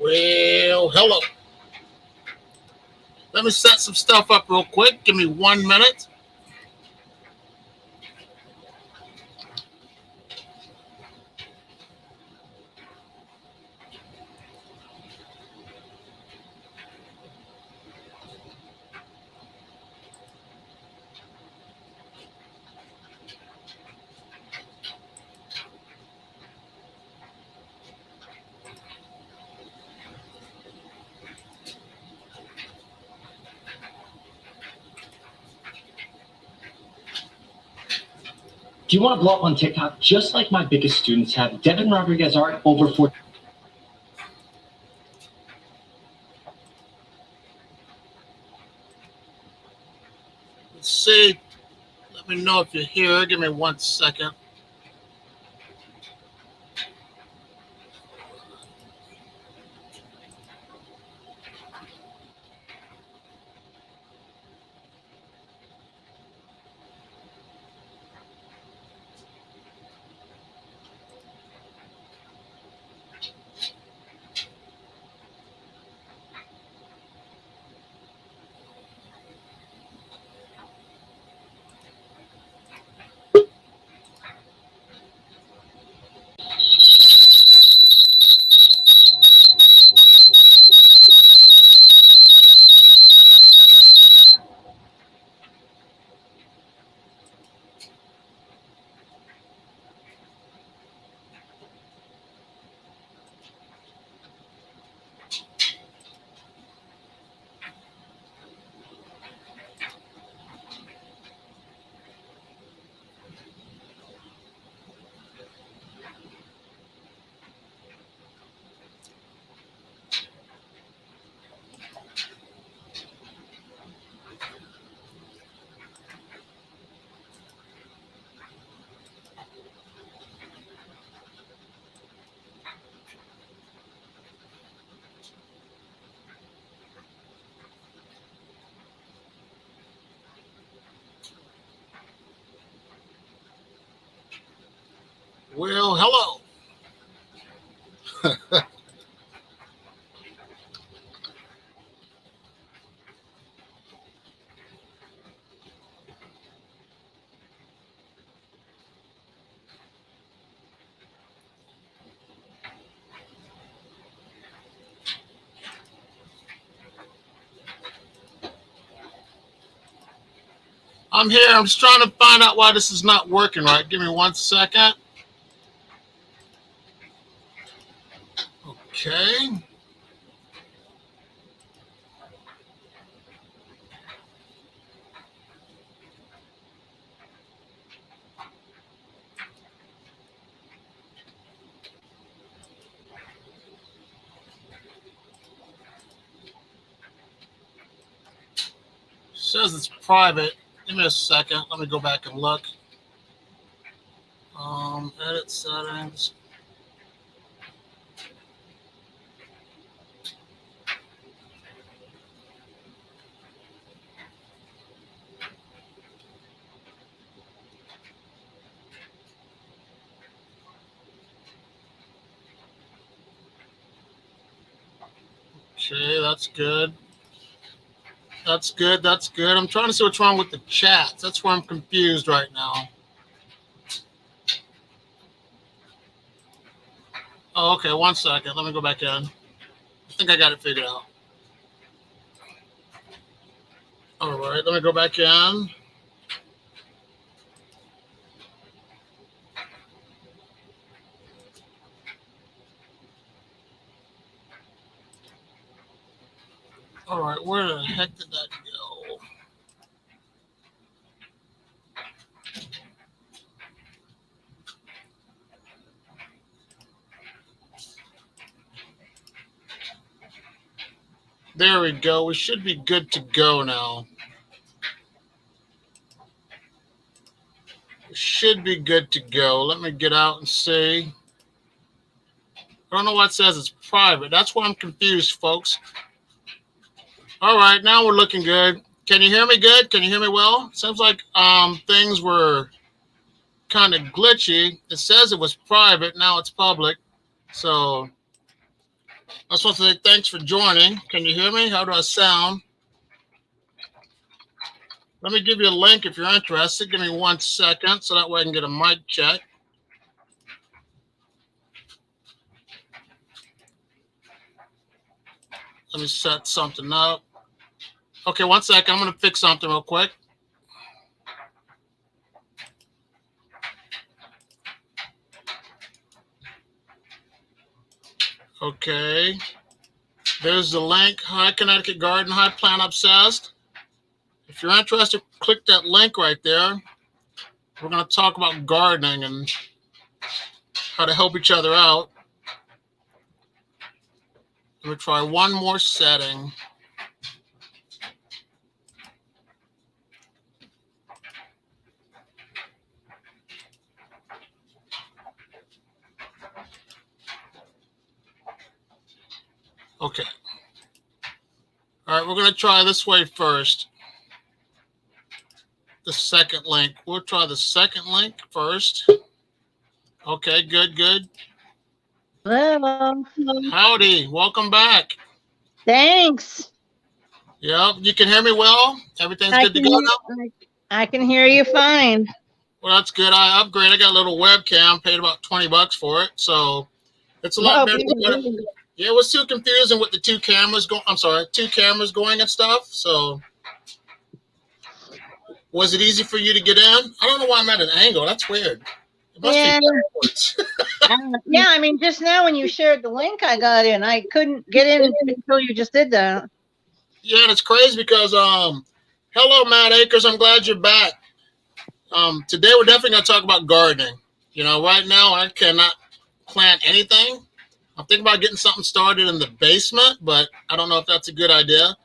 Well, hello. Let me set some stuff up real quick. Give me 1 minute. Do you want to blow up on TikTok just like my biggest students have? Devin Rodriguez art over 4. Let's see. Let me know if you're here. Give me 1 second. Well, hello. I'm here. I'm just trying to find out why this is not working right. Give me 1 second. Okay. Says it's private. Give me a second. Let me go back and look. Edit settings. Okay, that's good. That's good. That's good. I'm trying to see what's wrong with the chats. That's where I'm confused right now. Oh, okay. 1 second. Let me go back in. I think I got it figured out. All right. Let me go back in. All right. Where the heck did that go? There we go. We should be good to go now. We should be good to go. Let me get out and see. I don't know why it says it's private. That's why I'm confused, folks. All right, now we're looking good. Can you hear me good? Can you hear me well? Seems like things were kind of glitchy. It says it was private. Now it's public. So I was supposed to say thanks for joining. Can you hear me? How do I sound? Let me give you a link if you're interested. Give me 1 second so that way I can get a mic check. Let me set something up. Okay, 1 second. I'm going to fix something real quick. Okay. There's the link. Hi, Connecticut Garden. Hi, Plant Obsessed. If you're interested, click that link right there. We're going to talk about gardening and how to help each other out. Let me try one more setting. Okay. All right, we're going to try this way first. The second link. We'll try the second link first. Okay, good, good. Hello. Howdy, welcome back. Thanks. Yep, you can hear me well? Everything's good to go now? I can hear you fine. Well, that's good. I upgraded. I got a little webcam, paid about $20 for it. So it's a lot better. Yeah, it was too confusing with the two cameras going. I'm sorry, two cameras going and stuff. So was it easy for you to get in? I don't know why I'm at an angle. That's weird. It must be backwards. Yeah, I mean, just now when you shared the link, I got in. I couldn't get in until you just did that. Yeah, and it's crazy because hello, Matt Akers. I'm glad you're back. Today we're definitely going to talk about gardening. You know, right now I cannot plant anything. I'm thinking about getting something started in the basement, but I don't know if that's a good idea.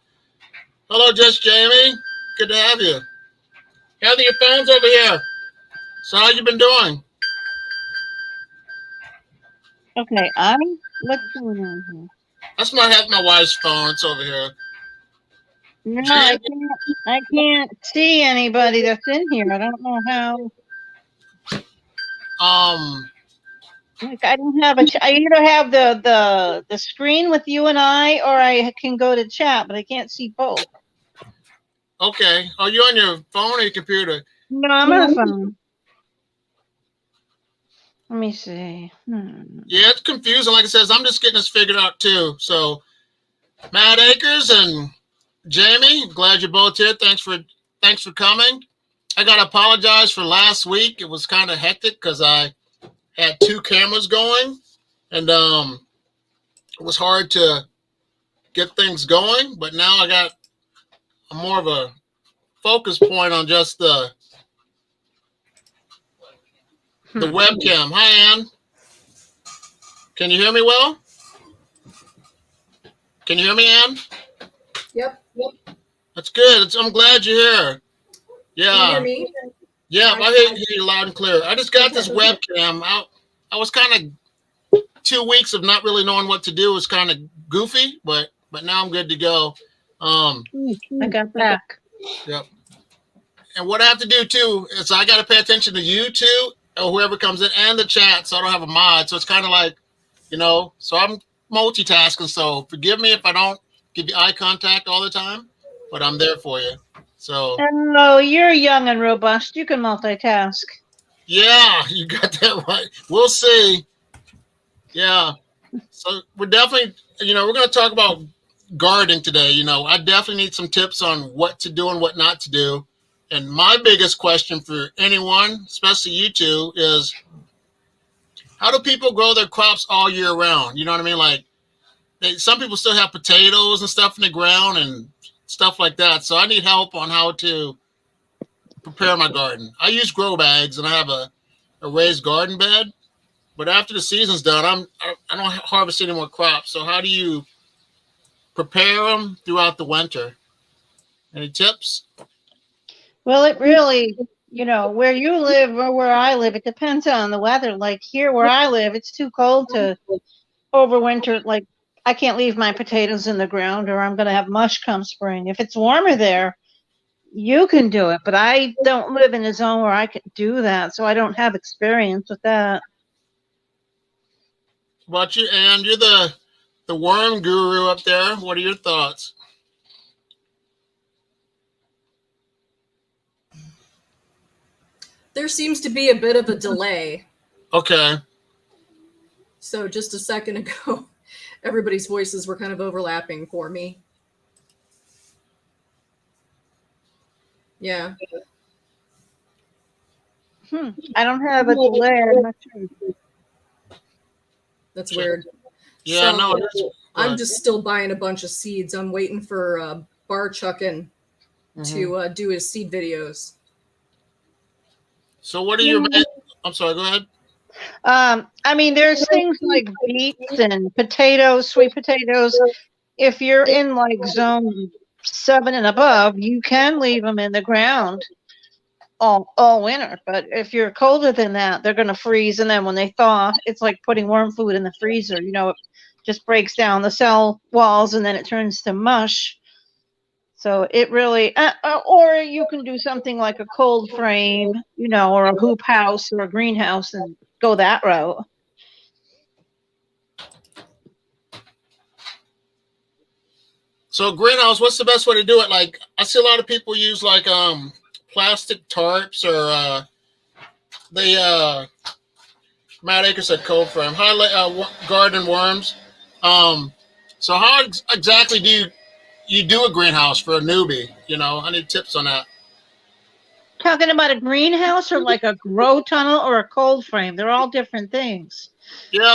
Hello, Just Jamie. Good to have you. Heather, your phone's over here. So how you been doing? Okay, what's going on here? That's my wife's phone. It's over here. No, I can't see anybody that's in here. I don't know how. Like I don't have I either have the screen with you and I, or I can go to chat, but I can't see both. Okay. Are you on your phone or your computer? No, I'm on the phone. Let me see. Yeah, it's confusing. Like I said, I'm just getting this figured out too. So, Matt Akers and Jamie, glad you're both here. Thanks for coming. I gotta apologize for last week. It was kind of hectic because I had two cameras going, and it was hard to get things going. But now I got more of a focus point on just the webcam. Hi, Ann. Can you hear me well? Can you hear me, Ann? Yep. That's good. I'm glad you're here. Yeah. Can you hear me? Yeah, I hear you loud and clear. I just got this webcam. I was kind of 2 weeks of not really knowing what to do. It was kind of goofy, but now I'm good to go. I got back. Yep. And what I have to do too is I got to pay attention to you two or whoever comes in and the chat, so I don't have a mod. So it's kind of like, you know, so I'm multitasking. So forgive me if I don't give you eye contact all the time, but I'm there for you. So. Oh, you're young and robust. You can multitask. Yeah, you got that right. We'll see. Yeah. So we're definitely, we're going to talk about gardening today. I definitely need some tips on what to do and what not to do. And my biggest question for anyone, especially you two, is how do people grow their crops all year round? You know what I mean? Like some people still have potatoes and stuff in the ground and stuff like that. So I need help on how to prepare my garden. I use grow bags and I have a raised garden bed, but after the season's done, I don't harvest any more crops. So how do you prepare them throughout the winter? Any tips? Well, it really, where you live or where I live, it depends on the weather. Like here where I live, it's too cold to overwinter. Like I can't leave my potatoes in the ground or I'm going to have mush come spring. If it's warmer there, you can do it, but I don't live in a zone where I can do that, so I don't have experience with that. What about you, Ann? You're the the worm guru up there. What are your thoughts? There seems to be a bit of a delay. Okay. So just a second ago, everybody's voices were kind of overlapping for me. Yeah. I don't have a delay. I'm not sure. That's weird. Yeah, So, no, that's I'm just still buying a bunch of seeds. I'm waiting for Bar Chuckin to do his seed videos. So what are your I'm sorry, go ahead. I mean, there's things like beets and potatoes, sweet potatoes. If you're in like zone 7 and above, you can leave them in the ground all winter. But if you're colder than that, they're going to freeze. And then when they thaw, it's like putting worm food in the freezer. You know, it just breaks down the cell walls and then it turns to mush. So it really, or you can do something like a cold frame, you know, or a hoop house or a greenhouse and go that route. So greenhouse, what's the best way to do it? Like I see a lot of people use like plastic tarps or Matt Akers said cold frame, highlight garden worms. So how exactly do you do a greenhouse for a newbie? You know, I need tips on that. Talking about a greenhouse or like a grow tunnel or a cold frame? They're all different things. Yeah,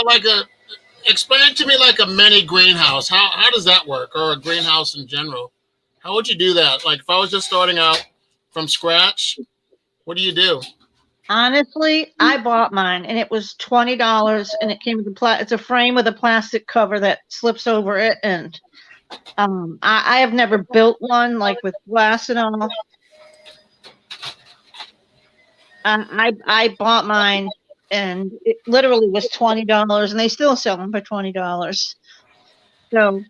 explain it to me like a mini greenhouse. How does that work, or a greenhouse in general? How would you do that? Like if I was just starting out from scratch, what do you do? Honestly, I bought mine and it was $20 and it came with it's a frame with a plastic cover that slips over it. And I have never built one like with glass and all. I bought mine and it literally was $20 and they still sell them for $20. So,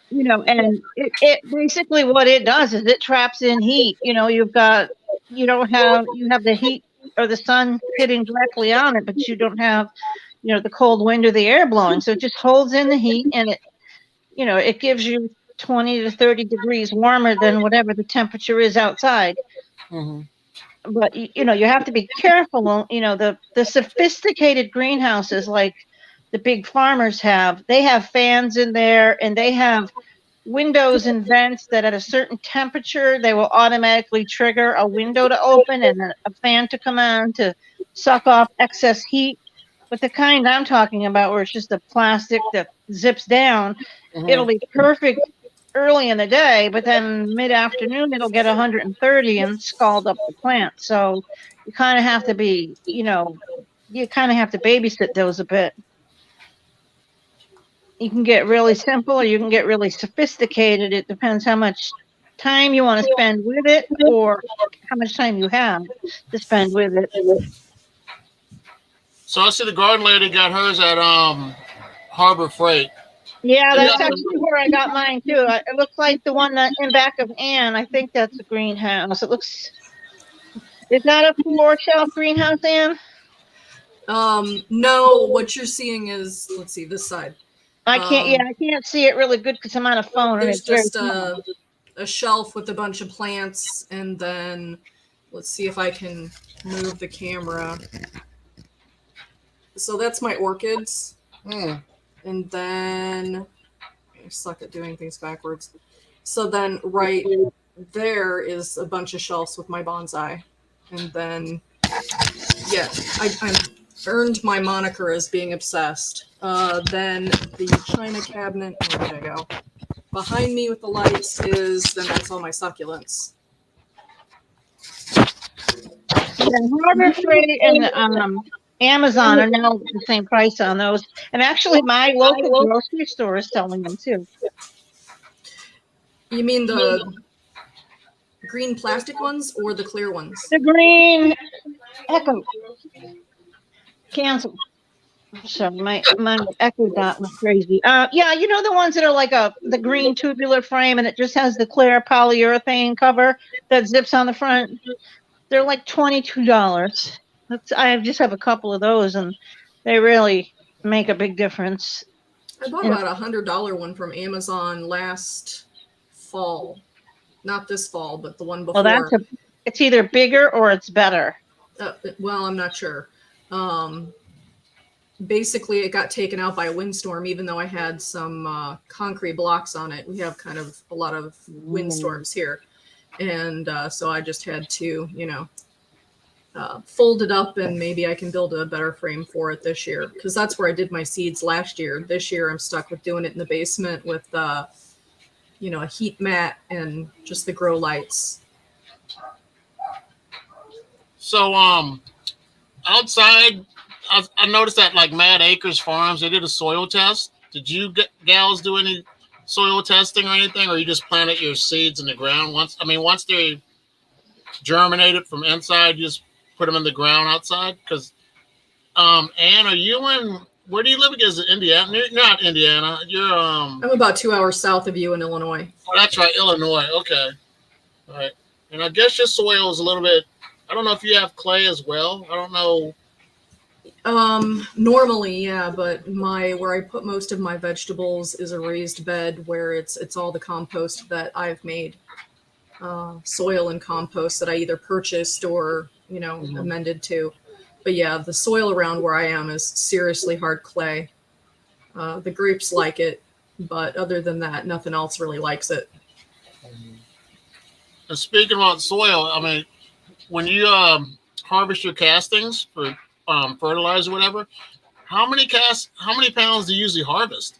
you know, and it basically what it does is it traps in heat. You know, you have the heat or the sun hitting directly on it, but you don't have, you know, the cold wind or the air blowing. So it just holds in the heat and it, you know, it gives you 20 to 30 degrees warmer than whatever the temperature is outside. Mm-hmm. But, you know, you have to be careful. You know, the sophisticated greenhouses like the big farmers they have fans in there and they have windows and vents that at a certain temperature, they will automatically trigger a window to open and a fan to come on to suck off excess heat. But the kind I'm talking about where it's just a plastic that zips down, it'll be perfect early in the day, but then mid-afternoon it'll get 130 and scald up the plant. So you kind of have to be, you know, you kind of have to babysit those a bit. You can get really simple or you can get really sophisticated. It depends how much time you want to spend with it or how much time you have to spend with it. So I see the garden lady got hers at Harbor Freight. Yeah, that's actually where I got mine too. It looks like the one that in back of Ann. I think that's a greenhouse. It looks. Is that a 4-shelf greenhouse, Ann? No. What you're seeing is, let's see, this side. I can't. Yeah, I can't see it really good because I'm on a phone. There's and it's just a shelf with a bunch of plants, and then let's see if I can move the camera. So that's my orchids. And then I suck at doing things backwards. So then right there is a bunch of shelves with my bonsai. And then, yeah, I earned my moniker as being obsessed. Then the china cabinet, where did I go? Behind me with the lights that's all my succulents. Harbor Freight and Amazon are now the same price on those. And actually, my local grocery store is selling them too. You mean the green plastic ones or the clear ones? The green Echo. Cancel. Sorry, my Echo Dot was crazy. Yeah, you know the ones that are like the green tubular frame and it just has the clear polyurethane cover that zips on the front. They're like $22. I just have a couple of those, and they really make a big difference. I bought about $100 one from Amazon last fall. Not this fall, but the one before. Well, it's either bigger or it's better. Well, I'm not sure. Basically, it got taken out by a windstorm, even though I had some concrete blocks on it. We have kind of a lot of windstorms here. And so I just had to, fold it up, and maybe I can build a better frame for it this year, because that's where I did my seeds last year. This year, I'm stuck with doing it in the basement with, a heat mat and just the grow lights. So, outside, I noticed that like Mad Acres Farms, they did a soil test. Did you gals do any soil testing or anything, or you just planted your seeds in the ground once they germinated from inside, you just put them in the ground outside? Because, Ann, are you where do you live again? Is it Indiana? You're not Indiana. You're, I'm about 2 hours south of you in Illinois. Oh, that's right, Illinois. Okay. All right. And I guess your soil is a little bit, I don't know if you have clay as well. I don't know. Normally, yeah, but where I put most of my vegetables is a raised bed where it's all the compost that I've made. Soil and compost that I either purchased or, amended to. But yeah, the soil around where I am is seriously hard clay. The grapes like it, but other than that, nothing else really likes it. And speaking about soil, I mean, when you harvest your castings for fertilizer or whatever, how many pounds do you usually harvest?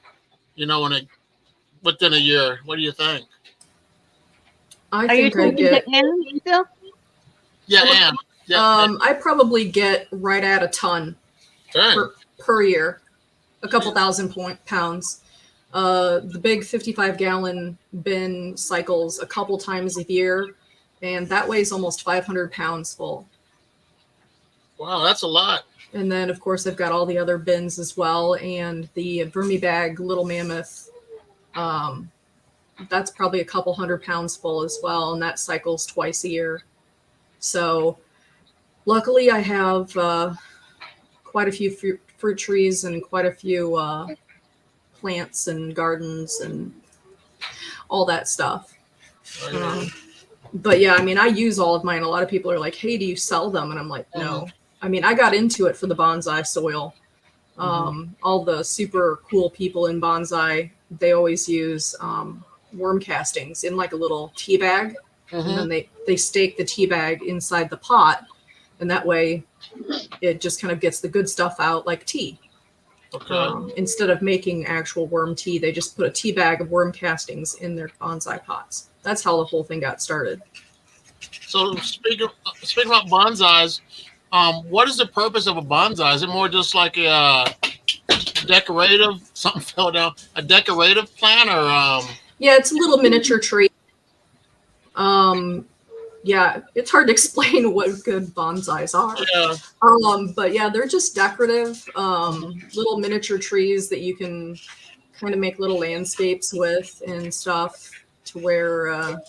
Within a year? What do you think? Are you talking to Ann still? Yeah, Ann. Yeah, I probably get right at a ton per year, a couple thousand pounds. The big 55-gallon bin cycles a couple times a year, and that weighs almost 500 pounds full. Wow, that's a lot. And then, of course, I've got all the other bins as well, and the Vermibag Little Mammoth. That's probably a couple 100 pounds full as well, and that cycles twice a year. So luckily I have quite a few fruit trees and quite a few plants and gardens and all that stuff. But yeah, I mean, I use all of mine. A lot of people are like, hey, do you sell them? And I'm like, no. I mean, I got into it for the bonsai soil. All the super cool people in bonsai, they always use worm castings in like a little tea bag. And then they stake the tea bag inside the pot, and that way it just kind of gets the good stuff out like tea. Okay. Instead of making actual worm tea, they just put a tea bag of worm castings in their bonsai pots. That's how the whole thing got started. So speaking about bonsais, what is the purpose of a bonsai? Is it more just like a decorative? Something fell down. A decorative plant, or Yeah, it's a little miniature tree. Yeah, it's hard to explain what good bonsais are. Yeah. But yeah, they're just decorative, little miniature trees that you can kind of make little landscapes with and stuff, to where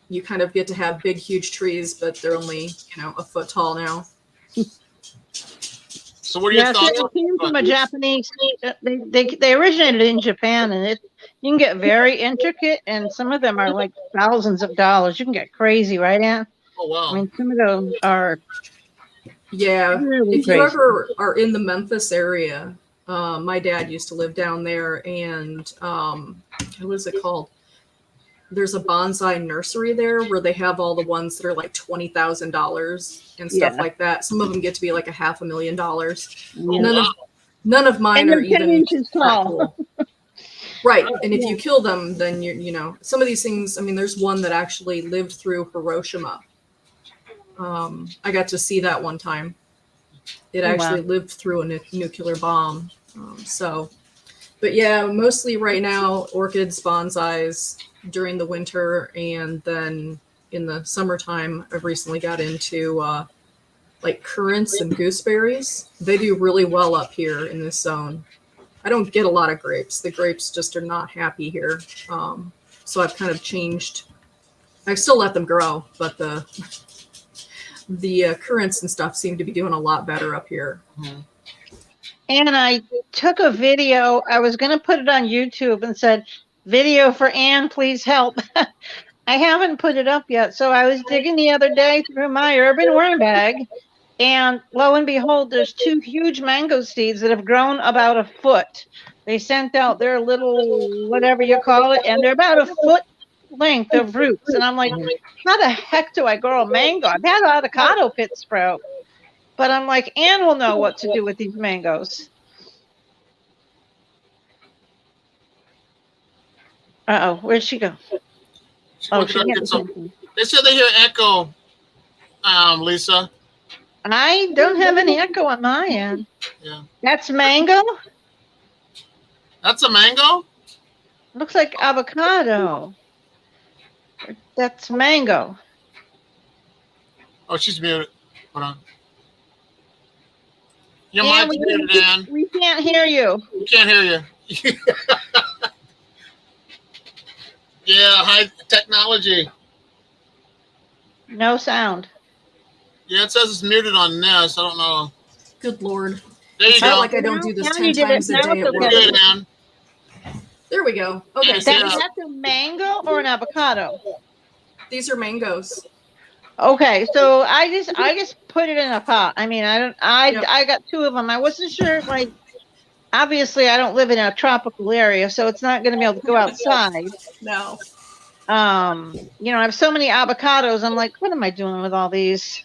you kind of get to have big, huge trees, but they're only, a foot tall now. So what are your thoughts? It came from a Japanese. They originated in Japan, and you can get very intricate, and some of them are like thousands of dollars. You can get crazy, right, Ann? Oh wow! I mean, some of them are. Yeah, really if crazy. you ever are in the Memphis area, my dad used to live down there, and what was it called? There's a bonsai nursery there where they have all the ones that are like $20,000 and stuff like that. Some of them get to be like $500,000. Yeah. None of mine And are they're 10 even inches tall. cool. Right. And if you kill them, then some of these things, I mean, there's one that actually lived through Hiroshima. I got to see that one time. It actually lived through a nuclear bomb. But yeah, mostly right now, orchids, bonsais during the winter, and then in the summertime, I've recently got into like currants and gooseberries. They do really well up here in this zone. I don't get a lot of grapes. The grapes just are not happy here. So I've kind of changed. I still let them grow, but the currants and stuff seem to be doing a lot better up here. and I took a video. I was going to put it on YouTube and said, "Video for Anne, please help." I haven't put it up yet. So I was digging the other day through my urban worm bag, and lo and behold, there's 2 huge mango seeds that have grown about a foot. They sent out their little, whatever you call it, and they're about a foot length of roots. And I'm like, how the heck do I grow a mango? I've had avocado pit sprout. But I'm like, Anne will know what to do with these mangoes. Uh-oh, where'd she go? Oh, she Get some. They said they hear echo, Lisa. I don't have any echo on my end. Yeah. That's mango? That's a mango? Looks like avocado. That's mango. Oh, she's muted. Hold on. Your Ann, mic's muted, Ann. we can't hear you. We can't hear you. Yeah, high technology. No sound. Yeah, it says it's muted on this. I don't know. Good Lord. There you It's not go. like I don't do this Now 10 you did times it. a Now day it's at We're work. good, Ann. There we go. Okay, Yes, so yes. That's a mango or an avocado? these are mangoes. Okay, so I just put it in a pot. I mean, Yep. I got 2 of them. I wasn't sure, like, obviously I don't live in a tropical area, so it's not going to be able to go outside. No. You know, I have so many avocados. I'm like, what am I doing with all these?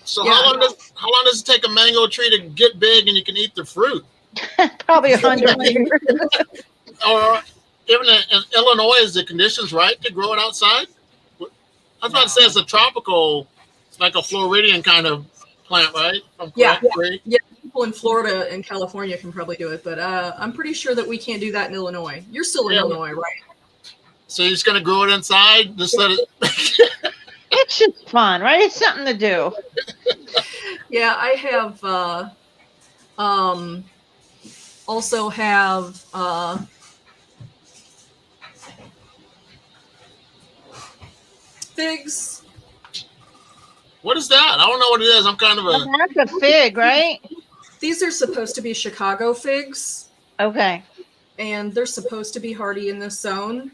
So Yeah. how long does it take a mango tree to get big and you can eat the fruit? Probably 100 years. Or even in Illinois, is the conditions right to grow it outside? I was about to say it's a tropical, it's like a Floridian kind of plant, right? Yeah. Tree. People in Florida and California can probably do it, but I'm pretty sure that we can't do that in Illinois. You're still in Yeah. Illinois, right? So you're just gonna grow it inside? Just let it. It's just fun, right? It's something to do. Yeah, I have also have figs. What is that? I don't know what it is. I'm kind of a. That's a fig, right? These are supposed to be Chicago figs, Okay. and they're supposed to be hardy in this zone.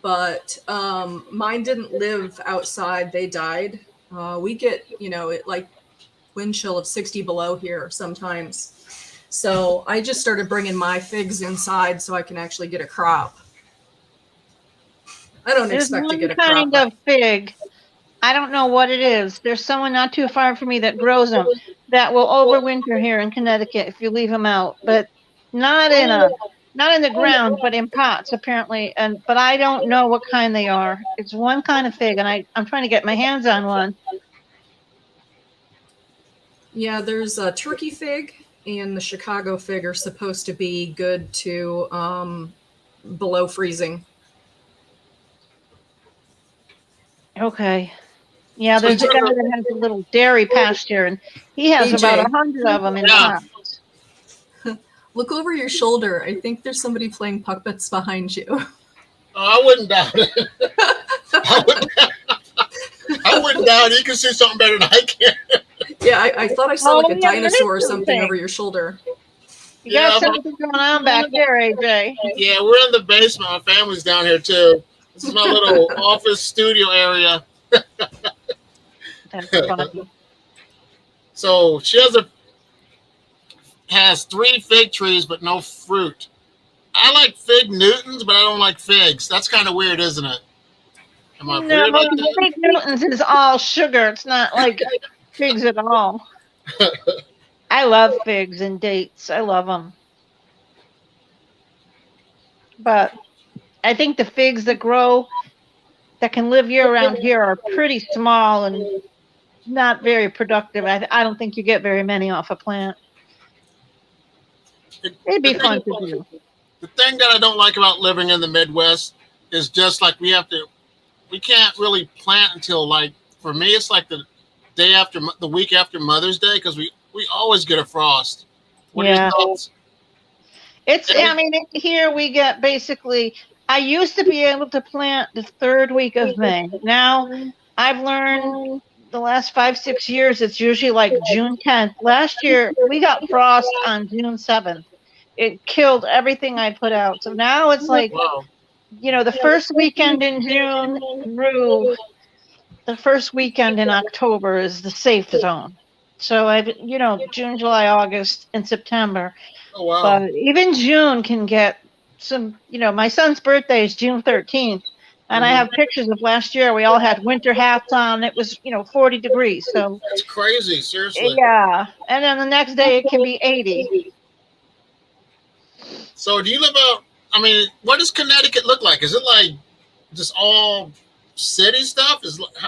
But mine didn't live outside; they died. We get, like wind chill of 60 below here sometimes. So I just started bringing my figs inside so I can actually get a crop. I don't There's expect to one get a crop. kind of fig. I don't know what it is. There's someone not too far from me that grows them that will overwinter here in Connecticut if you leave them out, but not in the ground, but in pots apparently. But I don't know what kind they are. It's one kind of fig, and I'm trying to get my hands on one. Yeah, there's a turkey fig and the Chicago fig are supposed to be good to below freezing. Okay. Yeah, there's a guy that has a little dairy pasture, and he has AJ. about 100 of them in Yeah. pots. Look over your shoulder. I think there's somebody playing puppets behind you. Oh, I wouldn't doubt it. I wouldn't doubt it. You can see something better than I can. Yeah, I thought I saw Oh, like a yeah, there is dinosaur or something something. over your shoulder. You Yeah, got but- something going on back there, AJ. Yeah, we're in the basement. My family's down here too. This is my little office studio area. That's funny. So she has 3 fig trees but no fruit. I like fig Newtons, but I don't like figs. That's kind of weird, isn't it? Am I No, weird like that? Fig Newtons is all sugar. It's not like figs at all. I love figs and dates. I love them. But I think the figs that can live year round here are pretty small and not very productive. I don't think you get very many off a plant. It'd be fun to do. The thing that I don't like about living in the Midwest is just like we can't really plant until like, for me, it's like the week after Mother's Day because we always get a frost. What are Yeah. your thoughts? Here we get basically, I used to be able to plant the 3rd week of May. Now I've learned the last 5-6 years, it's usually like June 10th. Last year, we got frost on June 7th. It killed everything I put out. So now it's like, Wow. the first weekend in June through the first weekend in October is the safe zone. So June, July, August, and September. Oh wow. But even June can get some, my son's birthday is June 13th. And I have pictures of last year. We all had winter hats on. It was, 40 degrees. So That's crazy. Seriously. yeah. And then the next day it can be 80. So do you live out? I mean, what does Connecticut look like? Is it like just all city stuff?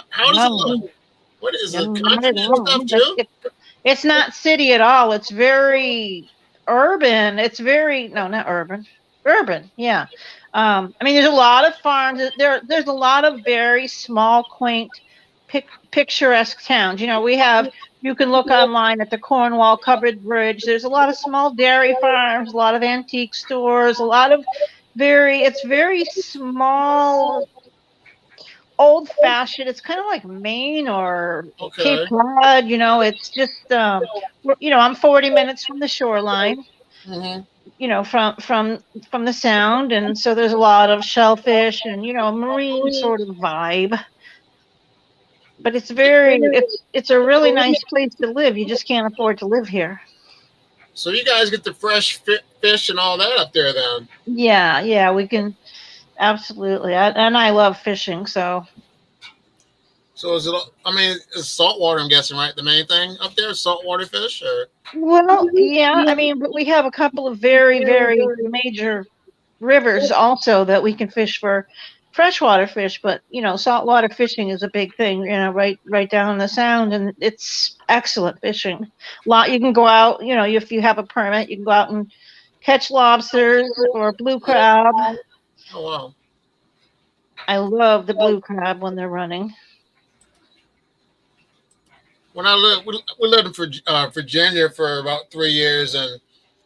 How does it look? What is it? Country and stuff too? It's not city at all. It's very urban. It's very, no, not urban. Urban, yeah. I mean, there's a lot of farms. There's a lot of very small, quaint, picturesque towns. You can look online at the Cornwall Covered Bridge. There's a lot of small dairy farms, a lot of antique stores, a lot of it's very small, old-fashioned. It's kind of like Maine or Cape Cod. It's just, I'm 40 minutes from the shoreline. From the sound, and so there's a lot of shellfish and marine sort of vibe. But it's a really nice place to live. You just can't afford to live here. So you guys get the fresh fish and all that up there then? Yeah, we can absolutely. And I love fishing, so. So is it? I mean, it's saltwater. I'm guessing, right? The main thing up there is saltwater fish, or? Well, yeah. I mean, but we have a couple of very, very major rivers also that we can fish for freshwater fish. But saltwater fishing is a big thing. Right down in the Sound, and it's excellent fishing. You can go out. If you have a permit, you can go out and catch lobsters or blue crab. Oh wow! I love the blue crab when they're running. When we lived in Virginia for about 3 years, and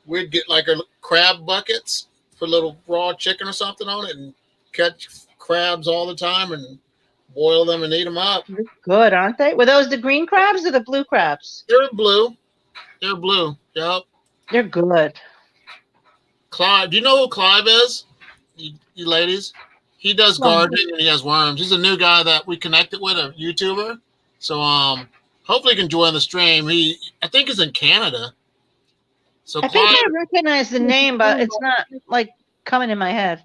we'd get like our crab buckets, put a little raw chicken or something on it, and catch crabs all the time and boil them and eat them up. They're good, aren't they? Were those the green crabs or the blue crabs? They're blue. They're blue. Yep. They're good. Clive, do you know who Clive is? You ladies? He does gardening and he has worms. He's a new guy that we connected with, a YouTuber. So hopefully he can join the stream. I think he's in Canada. So I think I recognize the name, but it's not like coming in my head.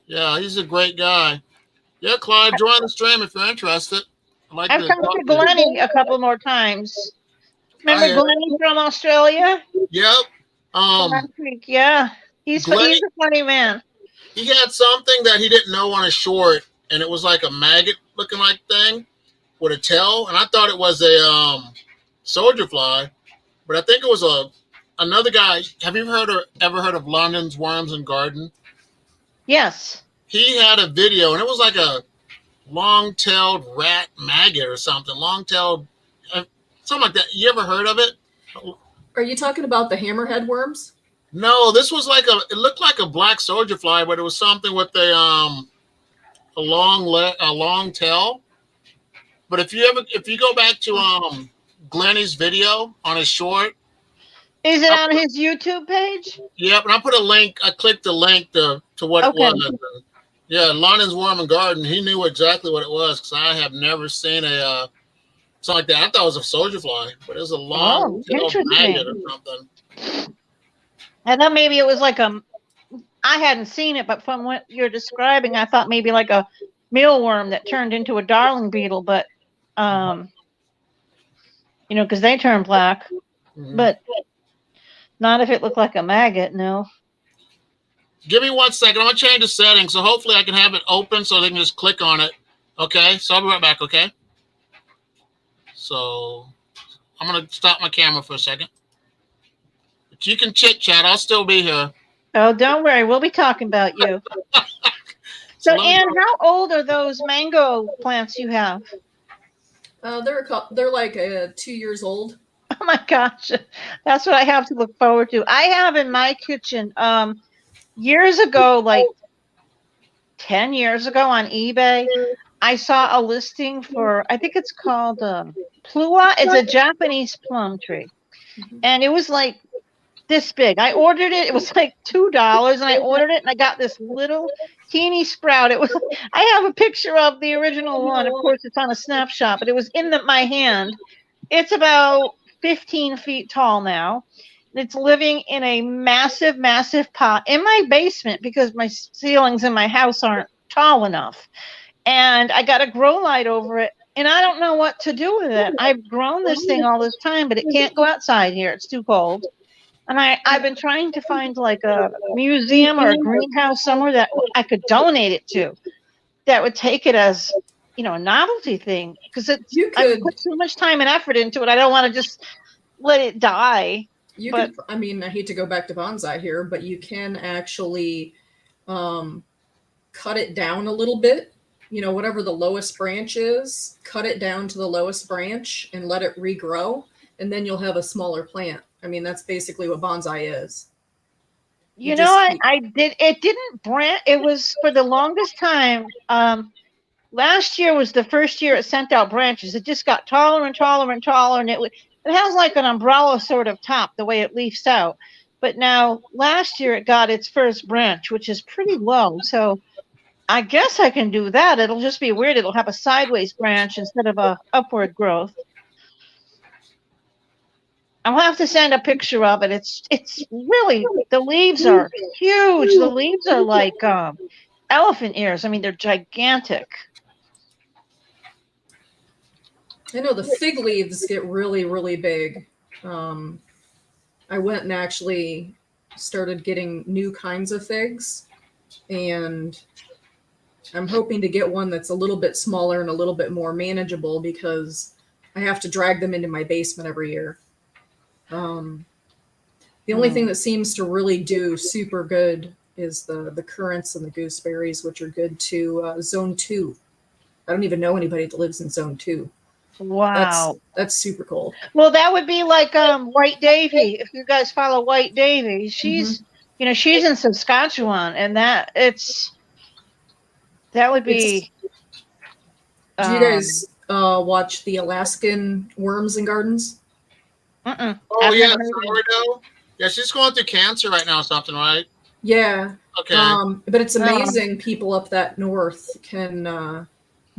Yeah, he's a great guy. Yeah, Clive, join the stream if you're interested. I've talked to Glennie a couple more times. Remember Glennie from Australia? Yep. Yeah, he's a funny man. He had something that he didn't know on his short, and it was like a maggot looking like thing with a tail, and I thought it was a soldier fly, but I think it was another guy. Have you ever heard of London's Worms and Garden? Yes. He had a video, and it was like a long-tailed rat maggot or something. Long-tailed, something like that. You ever heard of it? Are you talking about the hammerhead worms? No, this was it looked like a black soldier fly, but it was something with a long tail. But if you go back to Glennie's video on his short. Is it on his YouTube page? Yep, and I put a link. I clicked the link to what it was. Yeah, London's Worm and Garden. He knew exactly what it was because I have never seen something like that. I thought it was a soldier fly, but it was a long maggot or something. I thought maybe it was like I hadn't seen it, but from what you're describing, I thought maybe like a mealworm that turned into a darling beetle, but because they turn black, but not if it looked like a maggot. No. Give me 1 second. I'm gonna change the settings, so hopefully I can have it open so they can just click on it. Okay, so I'll be right back. Okay. So I'm gonna stop my camera for a second. But you can chit chat. I'll still be here. Oh, don't worry. We'll be talking about you. So, Ann, how old are those mango plants you have? They're like 2 years old. Oh my gosh, that's what I have to look forward to. I have in my kitchen years ago, like 10 years ago on eBay, I saw a listing for, I think it's called Plua. It's a Japanese plum tree. Mhm. And it was like this big. I ordered it. It was like $2, and I ordered it, and I got this little teeny sprout. It was. I have a picture of the original one. Of course, it's on a snapshot, but it was in my hand. It's about 15 feet tall now. It's living in a massive, massive pot in my basement because my ceilings in my house aren't tall enough. And I got a grow light over it, and I don't know what to do with it. I've grown this thing all this time, but it can't go outside here. It's too cold. And I've been trying to find like a museum or a greenhouse somewhere that I could donate it to, that would take it as, a novelty thing. Because You I could, put so much time and effort into it. I don't want to just let it die. but- I mean, I hate to go back to bonsai here, but you can actually cut it down a little bit. Whatever the lowest branch is, cut it down to the lowest branch and let it regrow, and then you'll have a smaller plant. I mean, that's basically what bonsai is. You know, I did. It didn't branch. It was for the longest time. Last year was the first year it sent out branches. It just got taller and taller and taller, and it has like an umbrella sort of top the way it leafs out. But now last year it got its first branch, which is pretty low. So I guess I can do that. It'll just be weird. It'll have a sideways branch instead of a upward growth. I'll have to send a picture of it. It's really, the leaves are huge. The leaves are like elephant ears. I mean, they're gigantic. I know the fig leaves get really, really big. I went and actually started getting new kinds of figs, and I'm hoping to get one that's a little bit smaller and a little bit more manageable because I have to drag them into my basement every year. The only thing that seems to really do super good is the currants and the gooseberries, which are good to zone 2. I don't even know anybody that lives in zone 2. Wow. That's super cool. Well, that would be like White Davy. If you guys follow White Davy, she's she's in Saskatchewan, and that would be. Do you guys watch the Alaskan Worms and Gardens? Uh-uh. Oh yeah, sourdough. Yeah, she's going through cancer right now or something, right? Yeah. Okay. But it's amazing people up that north can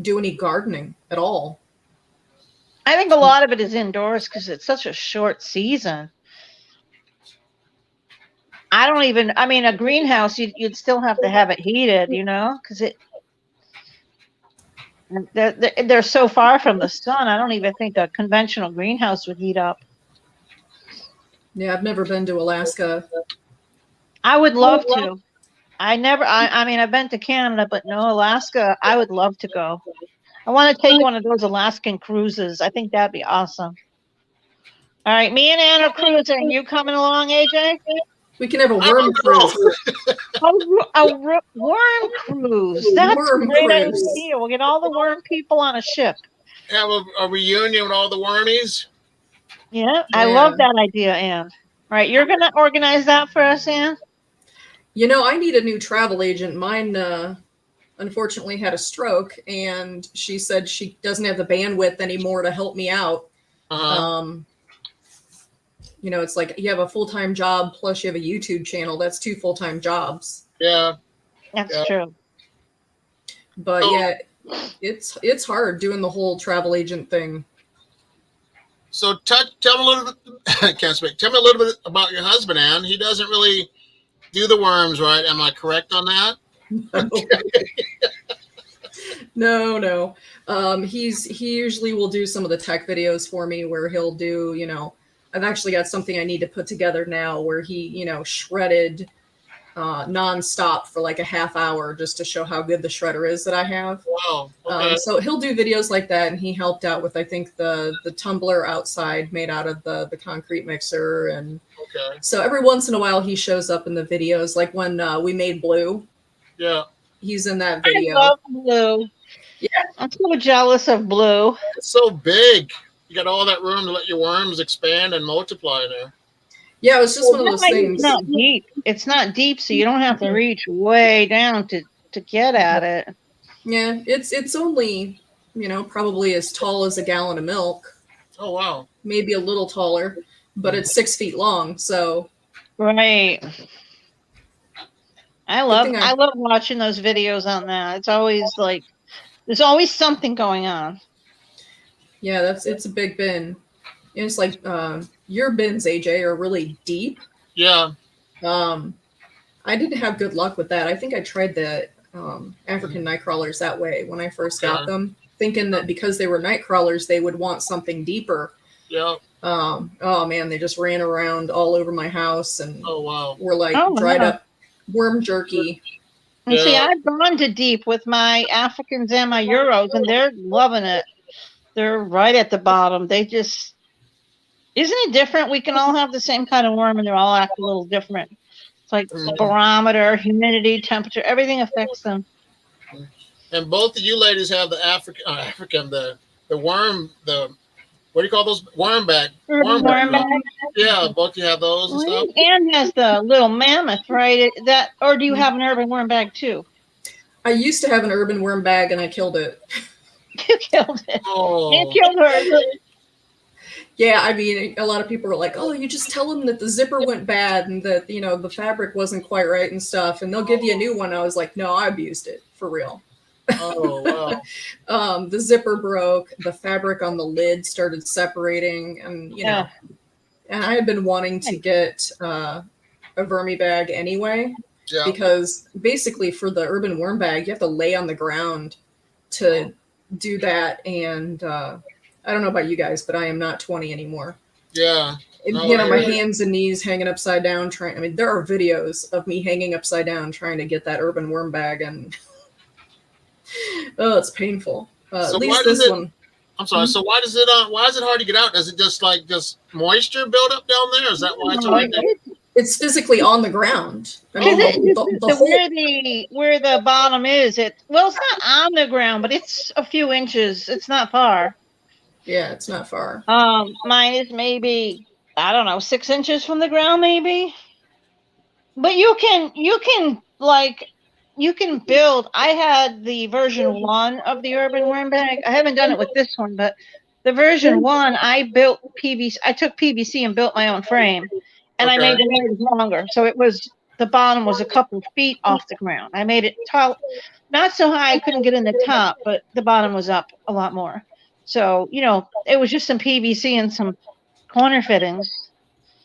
do any gardening at all. I think a lot of it is indoors because it's such a short season. I mean, a greenhouse, you'd still have to have it heated, because they're so far from the sun. I don't even think a conventional greenhouse would heat up. Yeah, I've never been to Alaska. I would love to. I mean, I've been to Canada, but no, Alaska, I would love to go. I want to take one of those Alaskan cruises. I think that'd be awesome. All right, me and Ann are cruising. You coming along, AJ? We can have a worm cruise. A worm cruise. That's Worm a great cruise. idea. We'll get all the worm people on a ship. Have a reunion with all the wormies. Yeah, I love that idea, Ann. All right, you're going to organize that for us, Ann? I need a new travel agent. Mine unfortunately had a stroke, and she said she doesn't have the bandwidth anymore to help me out. It's like you have a full-time job plus you have a YouTube channel. That's 2 full-time jobs. Yeah. That's true. But yeah, it's hard doing the whole travel agent thing. So tell me a little bit. I can't speak. Tell me a little bit about your husband, Ann. He doesn't really do the worms, right? Am I correct on that? No. He usually will do some of the tech videos for me where he'll do, I've actually got something I need to put together now where he, shredded nonstop for like a half hour just to show how good the shredder is that I have. Wow. Okay. So he'll do videos like that, and he helped out with, I think, the tumbler outside made out of the concrete mixer. And so every once in a while he shows up in the videos, like when we made Blue. Yeah. He's in that video. I love Blue. Yeah. I'm so jealous of Blue. It's so big. You got all that room to let your worms expand and multiply there. Yeah, it was just one of those things. It's not deep. It's not deep, so you don't have to reach way down to get at it. Yeah, it's only, probably as tall as a gallon of milk, Oh wow. maybe a little taller, but it's 6 feet long. So Right. I good love thing I love watching those videos on that. It's always like there's always something going on. yeah, it's a big bin. And it's like your bins, AJ, are really deep. Yeah. I didn't have good luck with that. I think I tried the African night crawlers that way when I first got Okay. them, thinking that because they were night crawlers, they would want something deeper. Yeah. Oh man, they just ran around all over my house and Oh wow. were like Oh, dried wow. up worm jerky. And see, Yeah. I've gone to deep with my Africans and my Euros, and they're loving it. They're right at the bottom. They just isn't it different? We can all have the same kind of worm, and they're all act a little different. It's like barometer, humidity, temperature, everything affects them. And both of you ladies have the the worm, what do you call those? Worm bag. Worm bag. Yeah, both you have those and stuff. Anne has the little mammoth, right? Or do you have an urban worm bag too? I used to have an urban worm bag and I killed it. You killed it. Oh. You killed her. Yeah, I mean, a lot of people are like, "Oh, you just tell them that the zipper went bad and that the fabric wasn't quite right and stuff, and they'll give you a new one." I was like, "No, I abused it for real." Oh wow. The zipper broke, the fabric on the lid started separating, and and I had been wanting to get a vermi bag anyway, Yeah. because basically for the urban worm bag, you have to lay on the ground to do that, and I don't know about you guys, but I am not 20 anymore. Yeah. No, My yeah. hands and knees hanging upside down trying. I mean, there are videos of me hanging upside down trying to get that urban worm bag, and oh, it's painful. So At why least does this it- one. I'm sorry. So why is it hard to get out? Does it just moisture build up down there? Is that why it's hard to It's physically on the ground. I mean, the whole, where the bottom is, it's not on the ground, but it's a few inches. It's not far. yeah, it's not far. Mine is maybe, I don't know, 6 inches from the ground, maybe. But you can build. I had the version 1 of the urban worm bag. I haven't done it with this one, but the version 1, I built PVC. I took PVC and built my own frame, and I Okay. made it longer. So the bottom was a couple feet off the ground. I made it tall, not so high I couldn't get in the top, but the bottom was up a lot more. So, it was just some PVC and some corner fittings.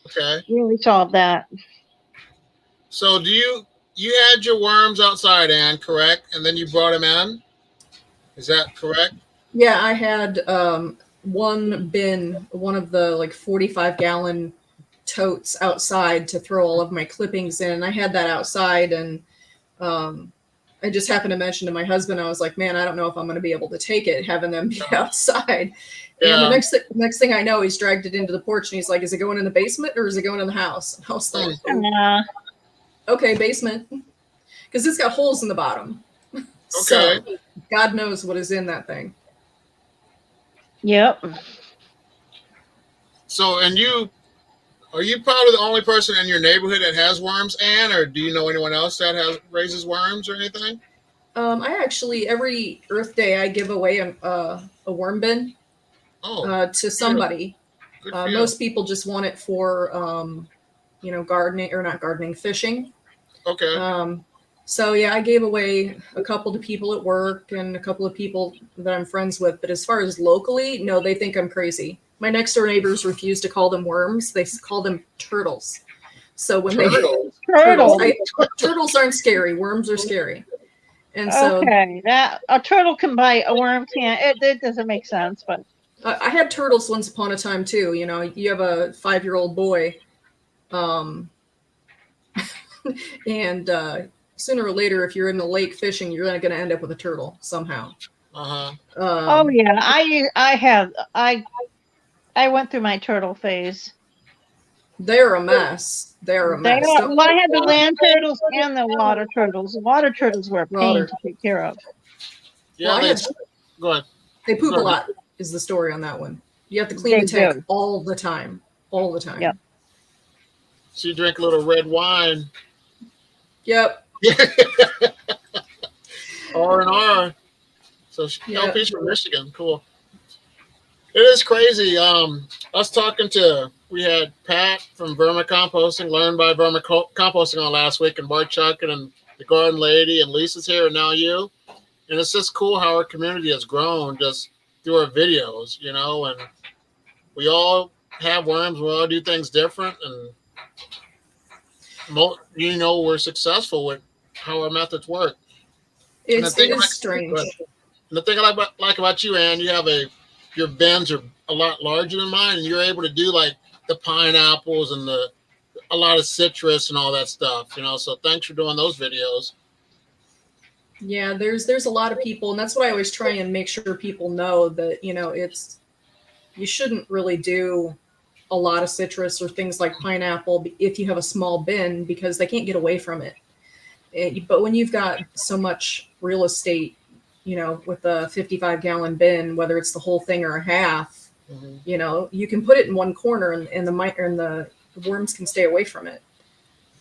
Okay. Really solved that. So you had your worms outside, Anne, correct? And then you brought them in? Is that correct? Yeah, I had one bin, one of the 45-gallon totes outside to throw all of my clippings in. I had that outside, and I just happened to mention to my husband, I was like, "Man, I don't know if I'm going to be able to take it, having them be outside." Yeah. And the next thing I know, he's dragged it into the porch, and he's like, "Is it going in the basement or is it going in the house?" And I was like, "Oh, okay, basement," because it's got holes in the bottom. Okay. So God knows what is in that thing. Yep. So, are you probably the only person in your neighborhood that has worms, Anne, or do you know anyone else that raises worms or anything? I actually, every Earth Day, I give away a worm bin to somebody. Good for you. Most people just want it for, gardening, or not gardening, fishing. Okay. So yeah, I gave away a couple to people at work and a couple of people that I'm friends with. But as far as locally, no, they think I'm crazy. My next door neighbors refuse to call them worms; they call them turtles. So when turtles aren't scary, worms are scary. And so okay, that a turtle can bite, a worm can't. It doesn't make sense, but I had turtles once upon a time too. You have a 5-year-old boy, and sooner or later, if you're in the lake fishing, you're going to end up with a turtle somehow. Uh-huh. Oh yeah, I went through my turtle phase. They're a mess. They're a mess. Well, I had the land turtles and the water turtles. The water turtles were a pain to take care of. Yeah. Well, Go ahead. they poop Go a ahead. lot, is the story on that one. You have to clean the tank all the time. All the time. Yep. So you drink a little red wine. Yep. R&R. So Yeah. LP's from Michigan. Cool. It is crazy. Us talking to, we had Pat from Vermicomposting, Learn by Vermicomposting on last week, and Bart Chuck and the Garden Lady, and Lisa's here, and now you. And it's just cool how our community has grown just through our videos, you know, and we all have worms. We all do things different, and you know, we're successful with how our methods work. And It is strange. And the thing I like about you, Ann, you have your bins are a lot larger than mine, and you're able to do like the pineapples and a lot of citrus and all that stuff, you know. So thanks for doing those videos. Yeah, there's a lot of people, and that's what I always try and make sure people know that, you know, you shouldn't really do a lot of citrus or things like pineapple if you have a small bin, because they can't get away from it. But when you've got so much real estate, you know, with a 55-gallon bin, whether it's the whole thing or a half, you know, you can put it in one corner, and the worms can stay away from it.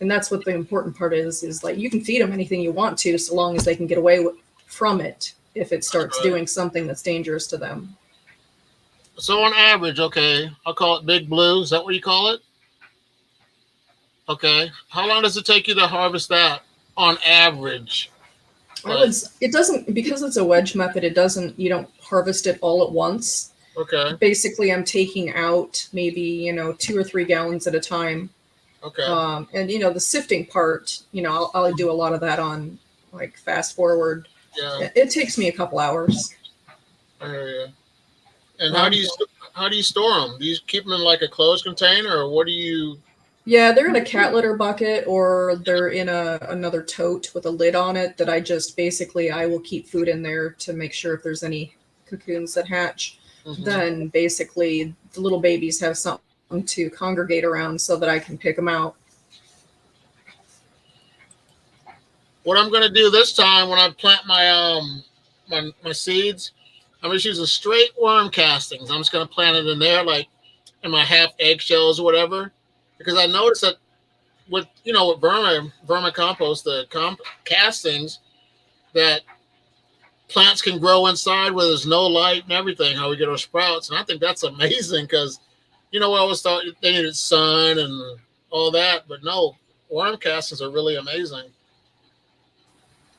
And that's what the important part is like you can feed them anything you want to, so long as they can get away from it if it starts doing something that's dangerous to them. So on average, okay, I'll call it Big Blue. Is that what you call it? Okay. How long does it take you to harvest that on average? It doesn't, because it's a wedge method, you don't harvest it all at once. Okay. Basically, I'm taking out maybe, you know, 2 or 3 gallons at a time. Okay. And, you know, the sifting part, you know, I'll do a lot of that on like fast forward. Yeah. It takes me a couple hours. I hear you. And how do you store them? Do you keep them in like a closed container, or what do you? Yeah, they're in a cat litter bucket, or they're in another tote with a lid on it that I just basically, I will keep food in there to make sure if there's any cocoons that hatch. Mm-hmm. Then basically the little babies have something to congregate around so that I can pick them out. What I'm going to do this time when I plant my my seeds, I'm just using straight worm castings. I'm just going to plant it in there, like in my half eggshells or whatever, because I noticed that with vermicompost, the castings, that plants can grow inside where there's no light and everything, how we get our sprouts. And I think that's amazing because, you know, I always thought they needed sun and all that, but no, worm castings are really amazing.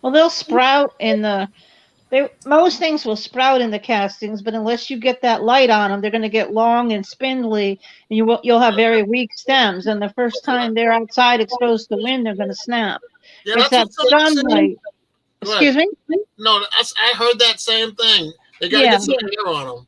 Well, they'll sprout most things will sprout in the castings, but unless you get that light on them, they're going to get long and spindly, and you'll have very weak stems. And the first time they're outside exposed to wind, they're going to snap. Yeah, it's that sunlight. Excuse me? No, I heard that same thing. They got to get some air on them.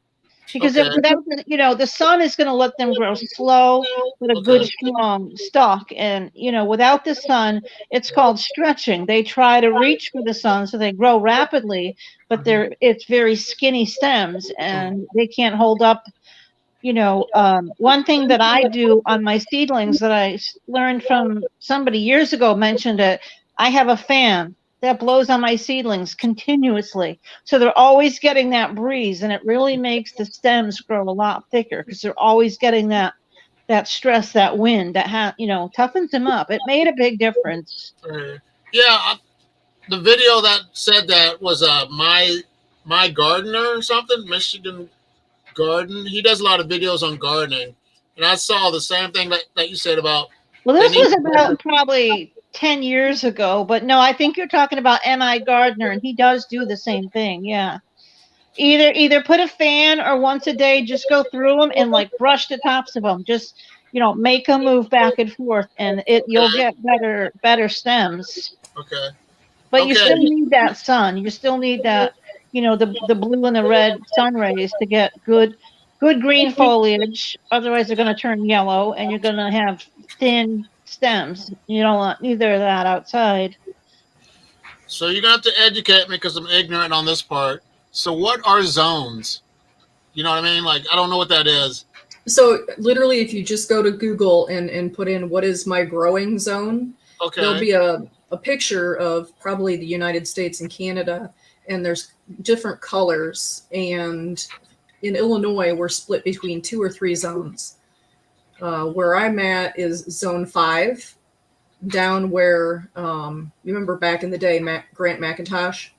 Because the sun is going to let them grow slow with a good strong stalk. And, without the sun, it's called stretching. They try to reach for the sun, so they grow rapidly, but it's very skinny stems and they can't hold up. One thing that I do on my seedlings that I learned from somebody years ago mentioned it. I have a fan that blows on my seedlings continuously. So they're always getting that breeze, and it really makes the stems grow a lot thicker because they're always getting that stress, that wind that toughens them up. It made a big difference. Yeah, the video that said that was my gardener or something, Michigan Garden. He does a lot of videos on gardening, and I saw the same thing that you said about. Well, this was about probably 10 years ago, but no, I think you're talking about M.I. Gardner, and he does do the same thing. Yeah. Either put a fan or once a day, just go through them and brush the tops of them. Just, make them move back and forth, and you'll get better stems. Okay. But you still need that sun. You still need that, the blue and the red sun rays to get good green foliage. Otherwise they're going to turn yellow and you're going to have thin stems. You don't want either of that outside. So you're going to have to educate me because I'm ignorant on this part. So what are zones? You know what I mean? I don't know what that is. So literally, if you just go to Google and put in what is my growing zone, there'll be a picture of probably the United States and Canada, and there's different colors. And in Illinois, we're split between 2 or 3 zones. Where I'm at is zone 5, down where, you remember back in the day, Grant McIntosh,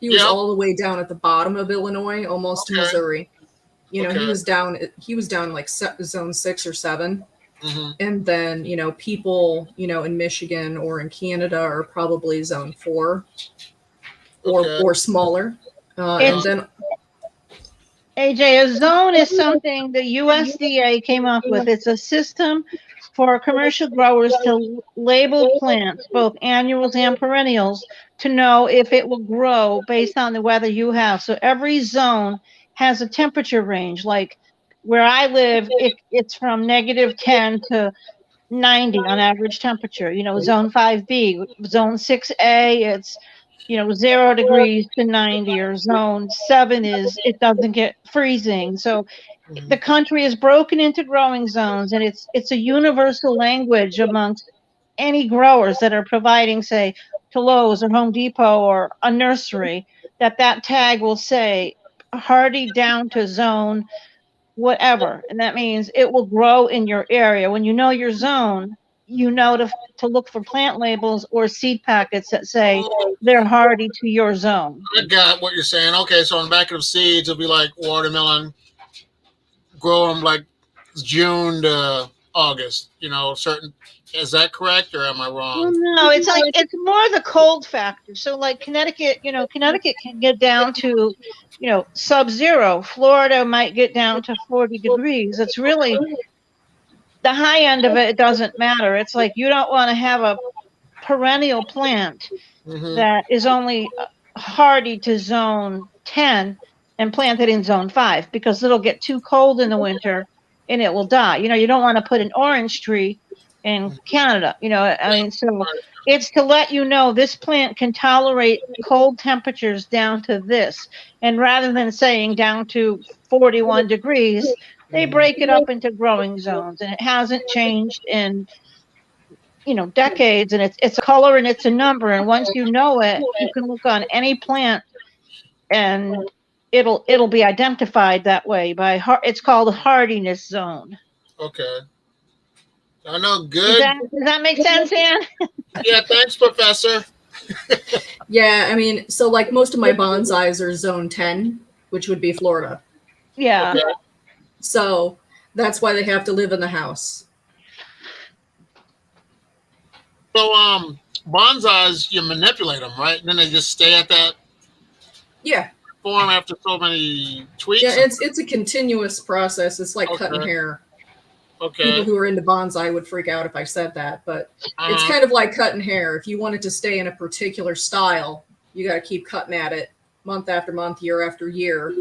He was Yep. all the way down at the bottom of Illinois, almost to Okay. Missouri. You know, Okay. he was down like zone 6 or 7. Hmm. And then, you know, people, you know, in Michigan or in Canada are probably zone 4 Okay. or smaller. And It's then AJ, a zone is something the USDA came up with. It's a system for commercial growers to label plants, both annuals and perennials, to know if it will grow based on the weather you have. So every zone has a temperature range. Like where I live, it's from -10 to 90 on average temperature. You know, zone 5B, zone 6A, it's 0 degrees to 90, or zone 7 is it doesn't get freezing. So the country is broken into growing zones, and it's a universal language amongst any growers that are providing, say, to Lowe's or Home Depot or a nursery, that tag will say hardy down to zone whatever, and that means it will grow in your area. When you know your zone, you know to look for plant labels or seed packets that say Oh, they're hardy to your zone. I got what you're saying. Okay, so on the back of the seeds, it'll be like watermelon, grow them like June to August. You know, certain. Is that correct, or am I Well, wrong? no, it's like it's more the cold factor. So like Connecticut, Connecticut can get down to, sub-zero. Florida might get down to 40 degrees. It's really the high end of it. It doesn't matter. It's like you don't want to have a perennial plant Mm-hmm. that is only hardy to zone 10 and planted in zone 5, because it'll get too cold in the winter and it will die. You don't want to put an orange tree in Canada. I mean, so it's to let you know this plant can tolerate cold temperatures down to this. And rather than saying down to 41 degrees, they break it up into growing zones, and it hasn't changed in decades, and it's a color and it's a number, and once you know it, you can look on any plant and it'll be identified that way by it's called hardiness zone. Okay. I know. Does Good. that make sense, Ann? Yeah. Thanks, Professor. yeah, I mean, so like most of my bonsais are zone 10, which would be Florida. Yeah. Okay. So that's why they have to live in the house. So, bonsais, you manipulate them, right? And then they just stay at that Yeah. form after so many tweaks. Yeah, it's a continuous process. It's like cutting Okay. hair. Okay. People who are into bonsai would freak out if I said that, but it's Uh-huh. kind of like cutting hair. If you want it to stay in a particular style, you got to keep cutting at it month after month, year after year.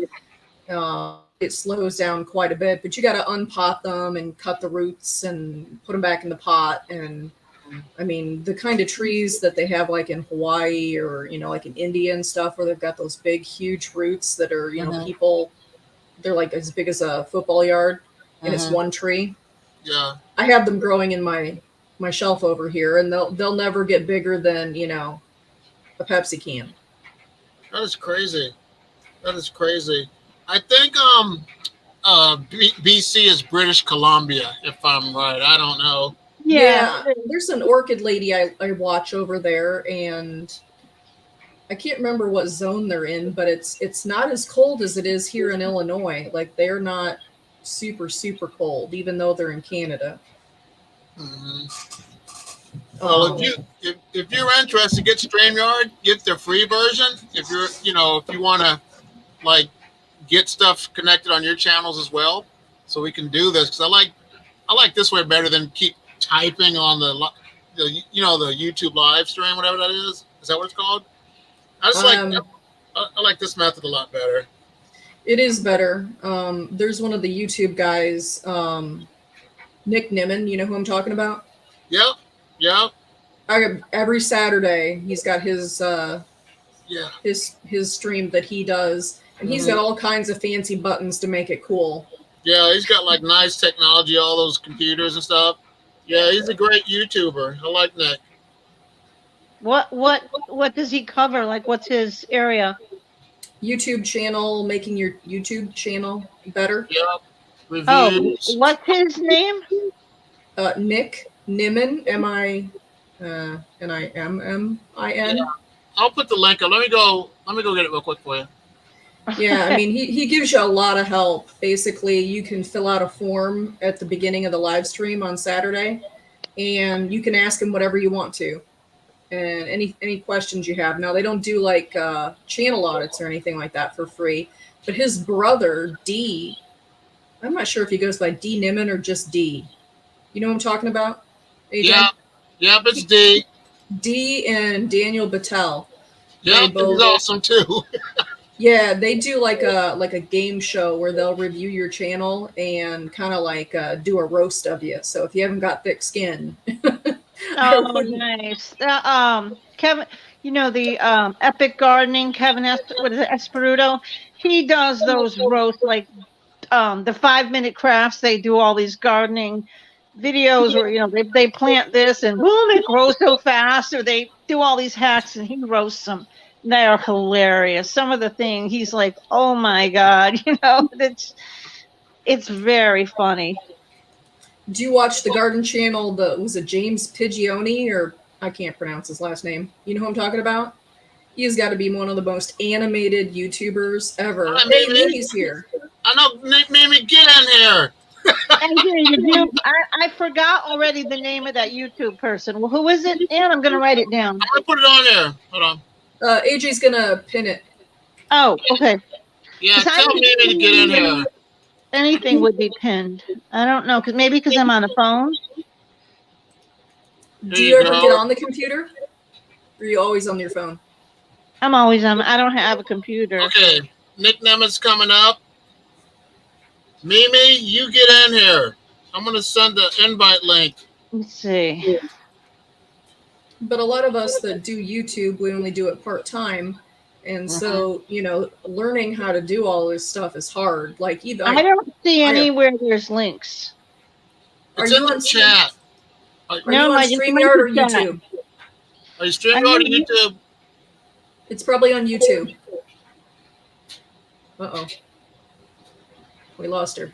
It slows down quite a bit, but you got to unpot them and cut the roots and put them back in the pot. And I mean, the kind of trees that they have like in Hawaii or, like in India and stuff, where they've got those big, huge roots that are, they're like as big as a football yard, and it's one tree. Yeah. I have them growing in my shelf over here, and they'll never get bigger than a Pepsi can. That is crazy. That is crazy. I think BC is British Columbia, if I'm right. I don't know. Yeah. There's an orchid lady I watch over there, and I can't remember what zone they're in, but it's not as cold as it is here in Illinois. Like they're not super, super cold, even though they're in Canada. Mm-hmm. Well, if you're interested, get StreamYard, get the free version. If you're, if you want to like get stuff connected on your channels as well, so we can do this, because I like this way better than keep typing on the YouTube live stream, whatever that is. Is that what it's called? I like this method a lot better. It is better. There's one of the YouTube guys, Nick Nimmin. You know who I'm talking about? Yep. Every Saturday he's got his stream that he does, and he's got all kinds of fancy buttons to make it cool. Yeah, he's got like nice technology, all those computers and stuff. Yeah, he's a great YouTuber. I like Nick. What does he cover? Like, what's his area? YouTube channel, making your YouTube channel better. Yep. Reviews. Oh, what's his name? Nick Nimmin, Nimmin. Yeah. I'll put the link up. Let me go get it real quick for you. Yeah, I mean, he gives you a lot of help. Basically, you can fill out a form at the beginning of the live stream on Saturday, and you can ask him whatever you want to, and any questions you have. Now, they don't do like channel audits or anything like that for free, but his brother D, I'm not sure if he goes by D Niman or just D. You know what I'm talking about? AJ? Yeah, but it's D. D and Daniel Battelle. Yeah, They both- he's awesome too. Yeah, they do like a game show where they'll review your channel and kind of like do a roast of you. So if you haven't got thick skin, I Oh, wouldn't- nice. Kevin, you know the Epic Gardening, Kevin what is it, Esperuto? He does those roasts like the 5-minute crafts. They do all these gardening videos where, you know, they plant this and boom, it grows so fast, or they do all these hacks and he roasts them. They are hilarious. Some of the things he's like, oh my God, you know, it's very funny. do you watch the garden channel? Was it James Pigioni, or I can't pronounce his last name? You know who I'm talking about? He's got to be one of the most animated YouTubers ever. Hi, Hey, Mimi. Mimi's here. I know, Mimi, get in here. I forgot already the name of that YouTube person. Well, who is it? And I'm going to write it down. I'm gonna put it on there. Hold on. AJ's gonna pin it. Oh, okay. Yeah, 'Cause I tell Mimi to get in here. Anything would be pinned. I don't know, because I'm on a phone. There Do you you ever go. get on the computer? Or are you always on your phone? I'm always on. I don't have a computer. Okay, Nick Nemitz coming up. Mimi, you get in here. I'm gonna send the invite link. Let's see. But a lot of us that do YouTube, we only do it part time. And so, you know, learning how to do all this stuff is hard. Like, even I don't see I- anywhere there's links. Are It's you in the on chat. are No, you on I just went StreamYard or to chat. YouTube? Are you streaming I'm on in YouTube? It's probably on YouTube. Uh-oh. We lost her.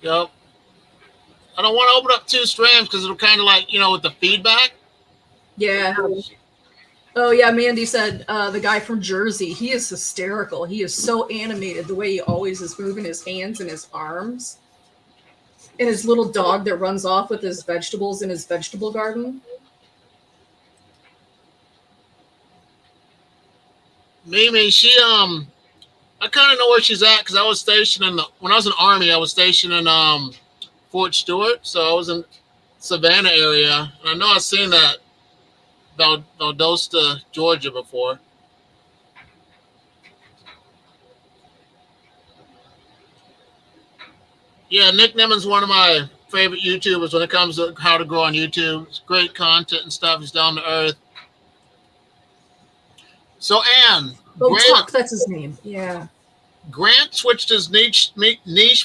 Yep. I don't want to open up 2 streams because it'll kind of like, you know, with the feedback. Yeah. Oh, yeah, Mandy said the guy from Jersey, he is hysterical. He is so animated, the way he always is moving his hands and his arms. And his little dog that runs off with his vegetables in his vegetable garden. Mimi, she I kind of know where she's at because I was stationed when I was in the Army. I was stationed in Fort Stewart, so I was in Savannah area, and I know I've seen that Valdosta, Georgia before. Yeah, Nick Niman's one of my favorite YouTubers when it comes to how to grow on YouTube. It's great content and stuff. He's down to earth. So Anne, Oh, Grant, Tuck, that's his name. Yeah. Grant switched his niche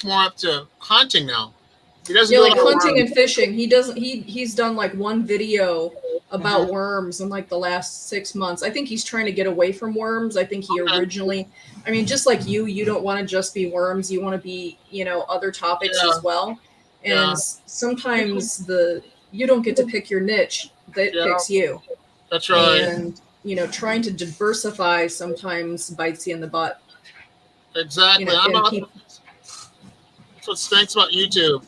more up to hunting now. He doesn't Yeah, do like it all hunting around. and fishing. He's done like one video about worms in like the last 6 months. I think he's trying to get away from worms. I think he originally, I mean, just like you don't want to just be worms. You want to be, you know, other topics Yeah. as well. And Yeah. sometimes you don't get to pick your niche. That Yeah. picks you. That's right. And, you know, trying to diversify sometimes bites you in the butt. Exactly. You know, and keep, That's what stinks about YouTube.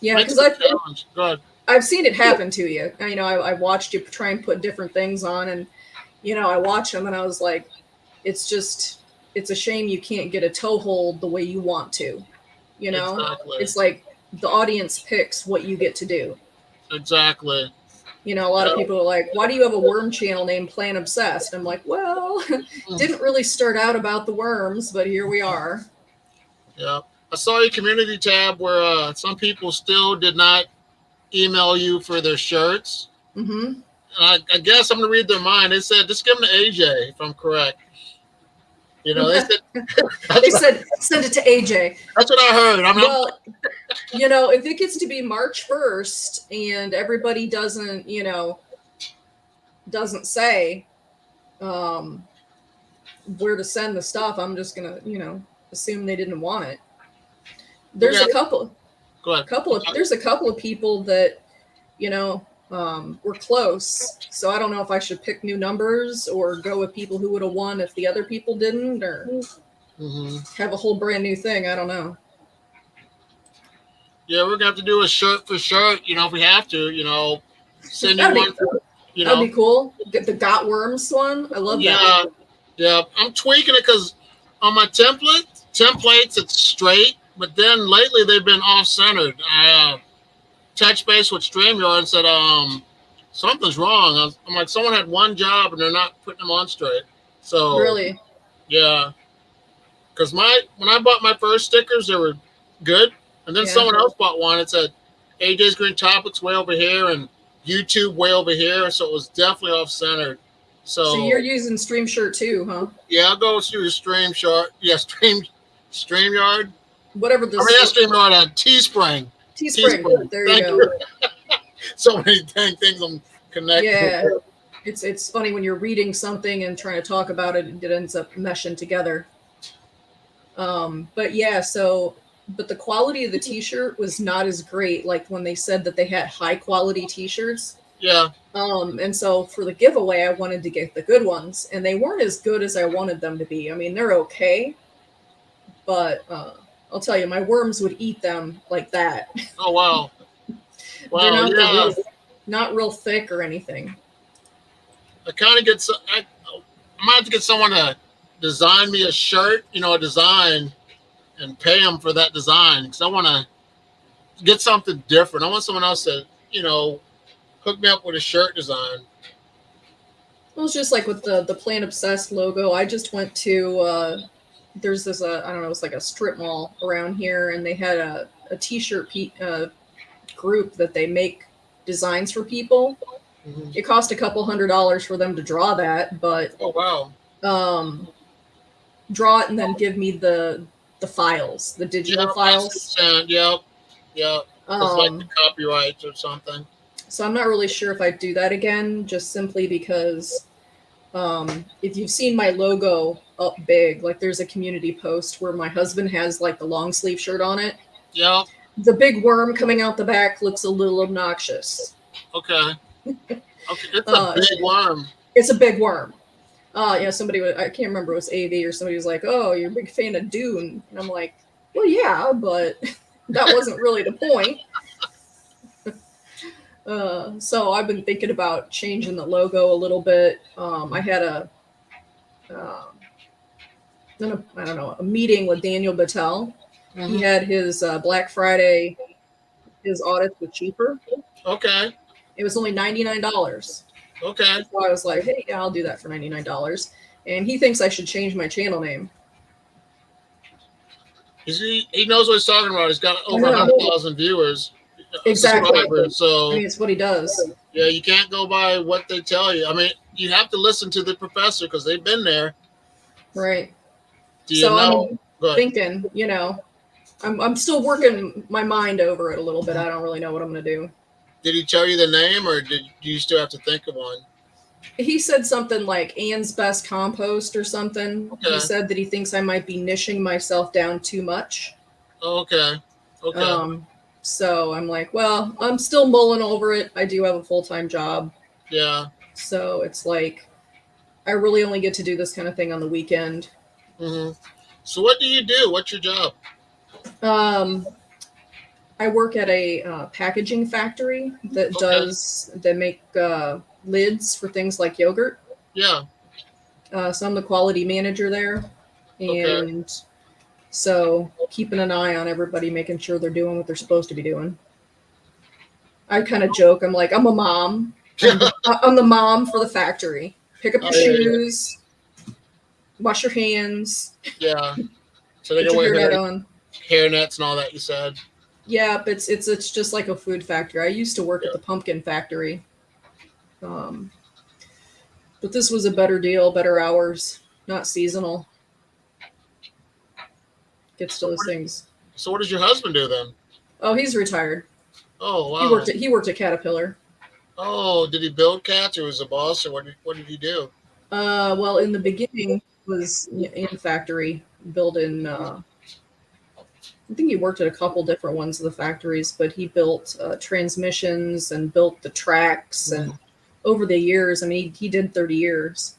yeah, Makes because it a challenge. Go ahead. I've seen it happen to you. You know, I watched you try and put different things on, and you know, I watched them, and I was like, it's a shame you can't get a toehold the way you want to. You know, Exactly. it's like the audience picks what you get to do. Exactly. You know, a lot of people are like, why do you have a worm channel named Plant Obsessed? I'm like, well, didn't really start out about the worms, but here we are. Yeah. I saw your community tab where some people still did not email you for their shirts. Mm-hmm. And I guess I'm going to read their mind. They said, just give them to AJ, if I'm correct. You know, they said, They said, send it to AJ. that's what I heard. Well, you know, if it gets to be March 1st and everybody doesn't, you know, doesn't say where to send the stuff, I'm just gonna, you know, assume they didn't want it. There's Okay. a couple Go ahead. there's a couple of people that, you know, we're close. So I don't know if I should pick new numbers or go with people who would have won if the other people didn't, or have a whole brand new thing. I don't know. Yeah, we're gonna have to do a shirt for shirt. If we have to, send you That'd be one. cool. You That'd know, be cool. Get the Got Worms one. I love that. yeah, yeah. I'm tweaking it because on my templates it's straight, but then lately they've been off centered. I touched base with StreamYard and said, something's wrong. I'm like, someone had one job and they're not putting them on straight. So Really? yeah, because when I bought my first stickers, they were good, and then Yeah. someone else bought one. It said AJ's Green Topics way over here and YouTube way over here, so it was definitely off centered. So you're using Stream Shirt too, huh? Yeah, I'll go through the StreamYard. Yeah, StreamYard. Whatever this. Yeah, StreamYard. Teespring. Teespring. There you Thank go. you. So many dang things I'm connected. Yeah. It's funny when you're reading something and trying to talk about it, it ends up meshing together. But yeah, but the quality of the t-shirt was not as great, like when they said that they had high quality t-shirts. Yeah. And so for the giveaway, I wanted to get the good ones, and they weren't as good as I wanted them to be. I mean, they're okay, but I'll tell you, my worms would eat them like that. Oh wow. They're Wow. Yeah. not real thick or anything. I kind of I might have to get someone to design me a shirt, a design, and pay them for that design because I want to get something different. I want someone else to, hook me up with a shirt design. It was just like with the Plant Obsessed logo. I just went to there's this I don't know, it's like a strip mall around here, and they had a t-shirt group that they make designs for people. Mm-hmm. It cost a couple $100 for them to draw that, but Oh wow. Draw it and then give me the files, the digital files. Yep. It's like the Um, copyrights or something. so I'm not really sure if I'd do that again, just simply because if you've seen my logo up big, like there's a community post where my husband has like the long sleeve shirt on it. Yep. The big worm coming out the back looks a little obnoxious. Okay. Okay. It's a big worm. It's a big worm. Somebody I can't remember, it was AV or somebody was like, "Oh, you're a big fan of Dune," and I'm like, "Well, yeah, but that wasn't really the point." So I've been thinking about changing the logo a little bit. I had a meeting with Daniel Battelle. Mm-hmm. He had his Black Friday, his audits were cheaper. Okay. It was only $99. Okay. So I was like, "Hey, yeah, I'll do that for $99." And he thinks I should change my channel name. He knows what he's talking about. He's got over I know. 100,000 viewers. Exactly. Subscribers. So I mean, it's what he does. yeah, you can't go by what they tell you. I mean, you have to listen to the professor because they've been there. Right. Do you So know? Go ahead. Thinking, I'm still working my mind over it a little bit. I don't really know what I'm going to do. Did he tell you the name, or do you still have to think of one? He said something like Anne's Best Compost or something. Okay. He said that he thinks I might be niching myself down too much. Oh, okay. Okay. So I'm like, well, I'm still mulling over it. I do have a full-time job. Yeah. So it's like, I really only get to do this kind of thing on the weekend. Mm-hmm. So what do you do? What's your job? I work at a packaging factory that make lids for things like yogurt. Yeah. So I'm the quality manager there. And so keeping an eye on everybody, making sure they're doing what they're supposed to be doing. I kind of joke. I'm like, I'm a mom. I'm the mom for the factory. Pick up your shoes, wash your hands, Yeah. So they put can your wear hairnet on. hair nets and all that you said. Yeah, but it's just like a food factory. I used to work at the pumpkin factory. But this was a better deal, better hours, not seasonal. Gets to those things. So what does your husband do then? Oh, he's retired. Oh, wow. He worked at Caterpillar. Oh, did he build cats, or was a boss, or what did he do? Well, in the beginning was in factory building I think he worked at a couple different ones of the factories, but he built transmissions and built the tracks. And over the years, I mean, he did 30 years.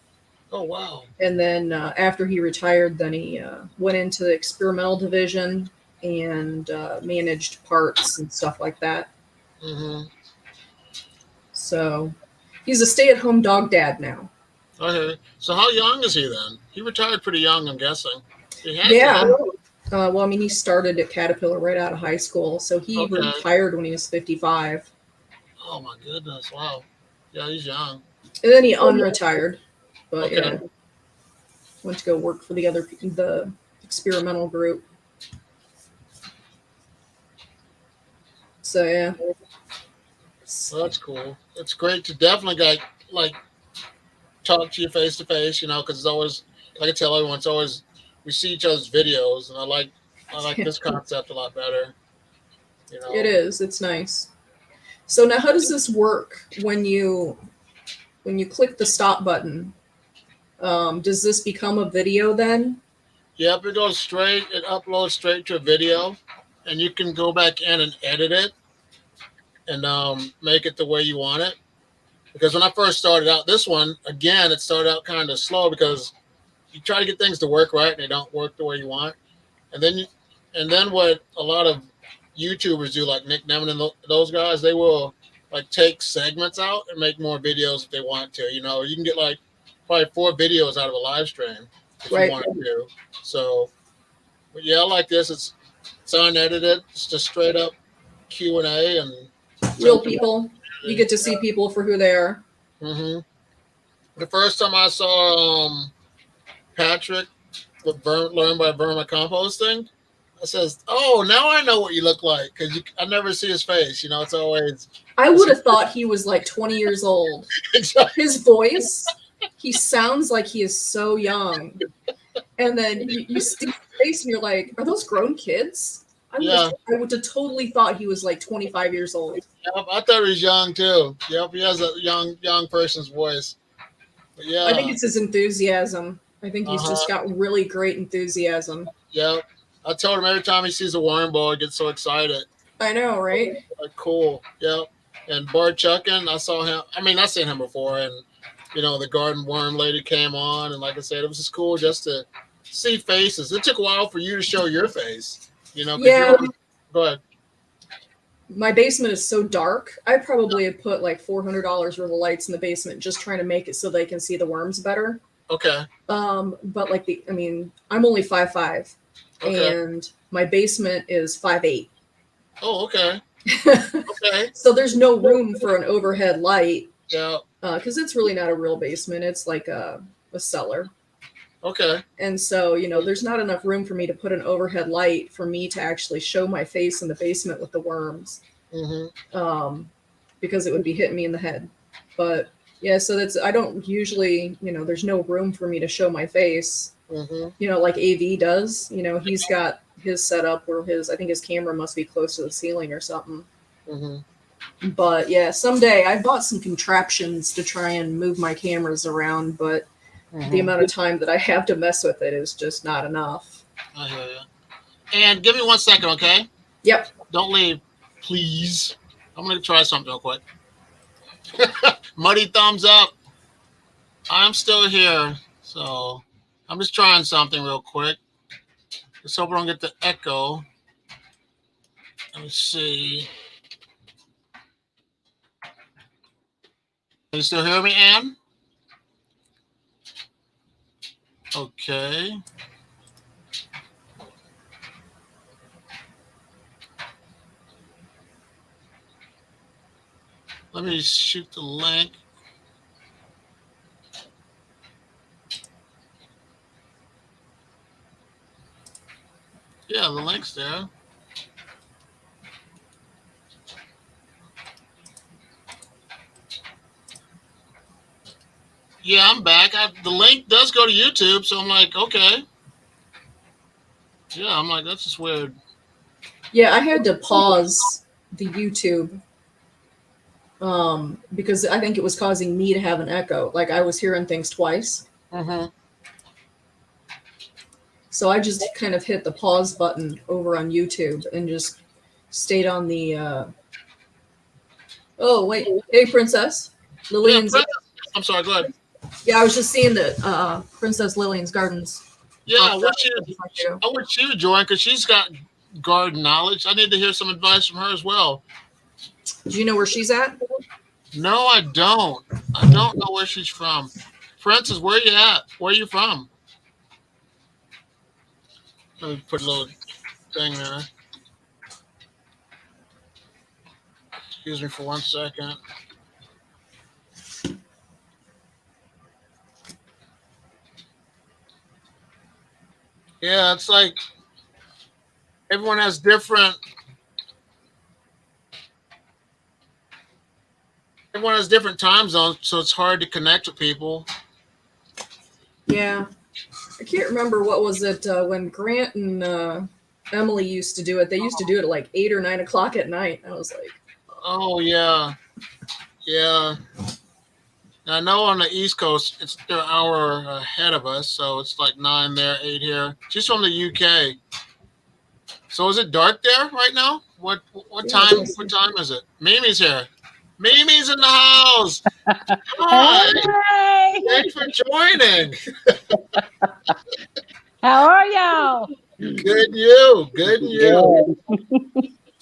Oh, wow. And then after he retired, then he went into the experimental division and managed parts and stuff like that. Mm-hmm. So he's a stay-at-home dog dad now. Okay. So how young is he then? He retired pretty young, I'm guessing. He had Yeah. to. Well, I mean, he started at Caterpillar right out of high school. So he Okay. retired when he was 55. Oh, my goodness. Wow. Yeah, he's young. And then he unretired. But Okay. yeah, went to go work for the experimental group. So yeah. Well, that's cool. It's great to definitely talk to you face to face, because it's always, like I tell everyone, it's always we see each other's videos, and I like this concept a lot better. It is. It's nice. So now, how does this work when you click the stop button? Does this become a video then? Yep, it uploads straight to a video, and you can go back in and edit it and make it the way you want it. Because when I first started out, this one, again, it started out kind of slow because you try to get things to work right and they don't work the way you want. And then what a lot of YouTubers do, like Nick Nemeth and those guys, they will take segments out and make more videos if they want to. You can get probably 4 videos out of a live stream if Right. you want to. So, but yeah, I like this. It's unedited. It's just straight up Q&A and Real people. You get to see people for who they are. Mm-hmm. The first time I saw Patrick with Learn by Vermicomposting, I says, "Oh, now I know what you look like," because I never see his face. It's always. I would have thought he was like 20 years old. His voice, he sounds like he is so young. And then you see his face and you're like, are those grown kids? I would have totally thought he was like 25 years old. Yep, I thought he was young too. Yep, he has a young person's voice. But yeah, I think it's his enthusiasm. I think he's just got really great enthusiasm. Yep. I told him every time he sees a worm ball, he gets so excited. I know, right? Cool. Yep. And Bart Chuckin, I saw him. I mean, I've seen him before, and the garden worm lady came on, and like I said, it was just cool just to see faces. It took a while for you to show your face. Yeah. Go ahead. My basement is so dark. I probably have put like $400 worth of lights in the basement just trying to make it so they can see the worms better. Okay. But I'm only 5'5", okay. and my basement is 5'8". Oh, okay. Okay. So there's no room for an overhead light. Yeah. Because it's really not a real basement. It's like a cellar. Okay. And so, there's not enough room for me to put an overhead light for me to actually show my face in the basement with the worms. Mm-hmm. Because it would be hitting me in the head. But yeah, so I don't usually, there's no room for me to show my face. Mm-hmm. Like AV does. He's got his setup where I think his camera must be close to the ceiling or something. Mm-hmm. But yeah, someday I bought some contraptions to try and move my cameras around, but the amount of time that I have to mess with it is just not enough. I hear you. And give me 1 second, okay? Yep. Don't leave, please. I'm going to try something real quick. Muddy thumbs up. I'm still here. So I'm just trying something real quick. Just hope I don't get the echo. Let me see. Can you still hear me, Ann? Okay. Let me shoot the link. Yeah, the link's there. Yeah, I'm back. The link does go to YouTube, so I'm like, okay. Yeah, I'm like, that's just weird. Yeah, I had to pause the YouTube because I think it was causing me to have an echo. Like I was hearing things twice. Mm-hmm. So I just kind of hit the pause button over on YouTube and just stayed on the. Oh wait, hey Princess, Yeah, Lillian's. I'm sorry. Go ahead. Yeah, I was just seeing that Princess Lillian's Gardens. Yeah, popped up. I wish she would join because she's got garden knowledge. I need to hear some advice from her as well. Do you know where she's at? No, I don't. I don't know where she's from. Francis, where you at? Where are you from? Let me put a little thing there. Excuse me for 1 second. Yeah, it's like everyone has different time zones, so it's hard to connect with people. Yeah, I can't remember what was it when Grant and Emily used to do it. They used to do it at like 8 or 9 o'clock at night. I was like, Oh yeah. Yeah. I know on the East Coast it's they're an hour ahead of us, so it's like 9 there, 8 here. She's from the UK. So is it dark there right now? What time is it? Mimi's here. Mimi's in the house. Hi. Hey, Thanks for joining. how are y'all? Good you. Good you.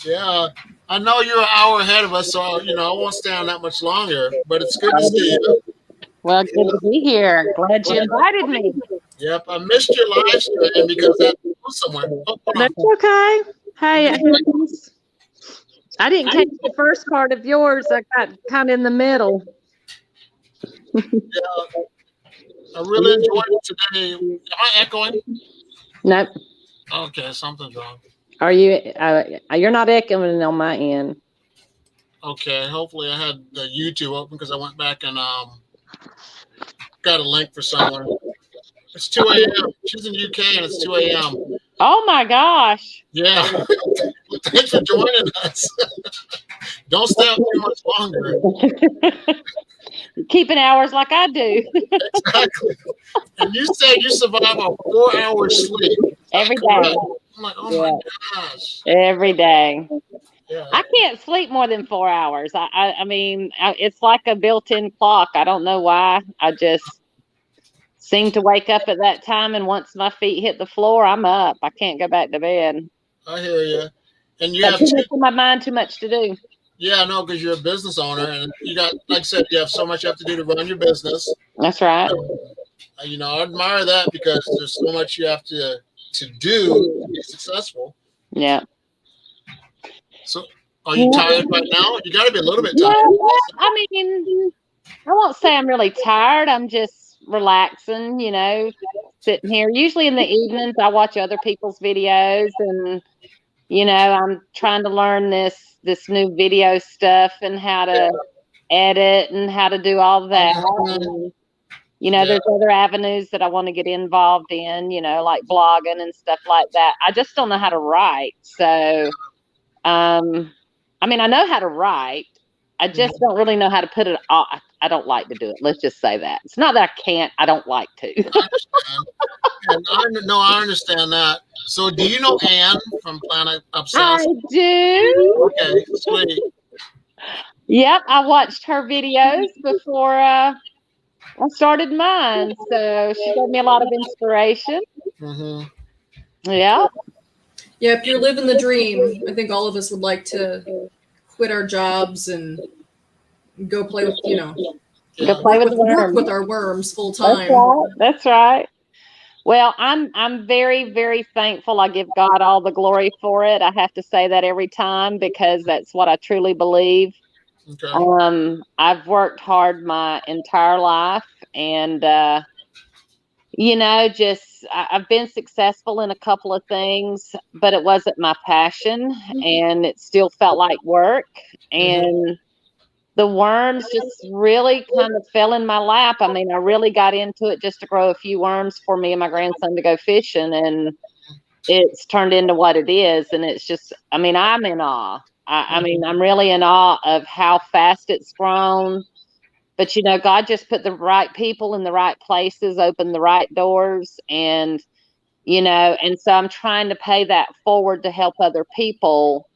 Yeah. I know you're an hour ahead of us, so I won't stay on that much longer. But it's good to see you. Well, good to be here. Glad you invited me. Yep, I missed your live stream because I had to go somewhere. Oh, hold on. That's okay. Hey, I didn't catch the first part of yours. I got kind of in the middle. Yeah, I really enjoyed it today. Am I echoing? Nope. Okay, something's wrong. Are you? You're not echoing on my end. Okay, hopefully I had the YouTube open because I went back and got a link for someone. It's 2 a.m. She's in UK and it's 2 a.m. Oh my gosh. Yeah. Thanks for joining us. Don't stay up too much longer. Keeping hours like I do. Exactly. And you say you survive a 4-hour sleep. Every day. I'm like, oh my gosh. Every day. Yeah. I can't sleep more than 4 hours. I mean, it's like a built-in clock. I don't know why. I just seem to wake up at that time, and once my feet hit the floor, I'm up. I can't go back to bed. I hear you. And you have Too much on my mind, too much to do. Yeah, no, because you're a business owner, and you got, like I said, you have so much you have to do to run your business. That's right. I admire that because there's so much you have to do to be successful. Yeah. So, are you tired right now? You got to be a little bit tired. Yeah, I mean, I won't say I'm really tired. I'm just relaxing, sitting here. Usually in the evenings, I watch other people's videos, and I'm trying to learn this new video stuff and how to edit and how to do all that. And, there's other avenues that I want to get involved in, like blogging and stuff like that. I just don't know how to write. So, I know how to write. I just don't really know how to put it on. I don't like to do it. Let's just say that. It's not that I can't. I don't like to. I understand that. So, do you know Anne from Planet Obsessed? I do. Okay, sweet. Yep, I watched her videos before I started mine. So she gave me a lot of inspiration. Mm-hmm. Yeah. yeah, if you're living the dream, I think all of us would like to quit our jobs and go play with, Go play with work worms. with our worms full time. That's right. Well, I'm very, very thankful. I give God all the glory for it. I have to say that every time because that's what I truly believe. Okay. I've worked hard my entire life, and I've been successful in a couple of things, but it wasn't my passion, and it still felt like work. And the worms just really kind of fell in my lap. I mean, I really got into it just to grow a few worms for me and my grandson to go fishing, and it's turned into what it is. And it's just, I'm in awe. I'm really in awe of how fast it's grown. But, God just put the right people in the right places, opened the right doors. And you know, and so I'm trying to pay that forward to help other people,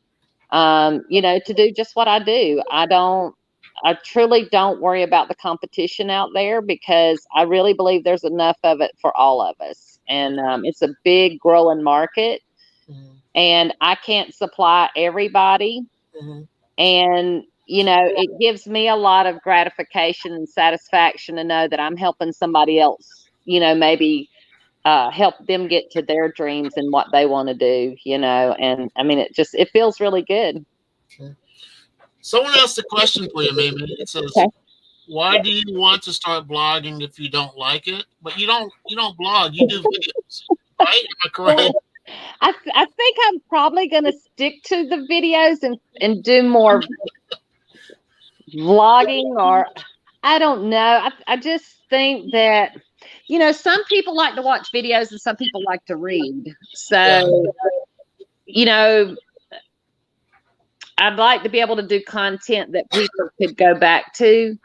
you know, to do just what I do. I truly don't worry about the competition out there because I really believe there's enough of it for all of us. And it's a big growing market, and I can't supply everybody. And, you know, it gives me a lot of gratification and satisfaction to know that I'm helping somebody else, you know, maybe help them get to their dreams and what they want to do, you know. And I mean, it feels really good. Someone asked a question for you, Mimi. It says, Okay. why do you want to start blogging if you don't like it? But you don't blog, you do videos, right? Am I correct? I think I'm probably going to stick to the videos and do more vlogging, or I don't know. I just think that, you know, some people like to watch videos and some people like to read. So, you know, I'd like to be able to do content that people could go back to.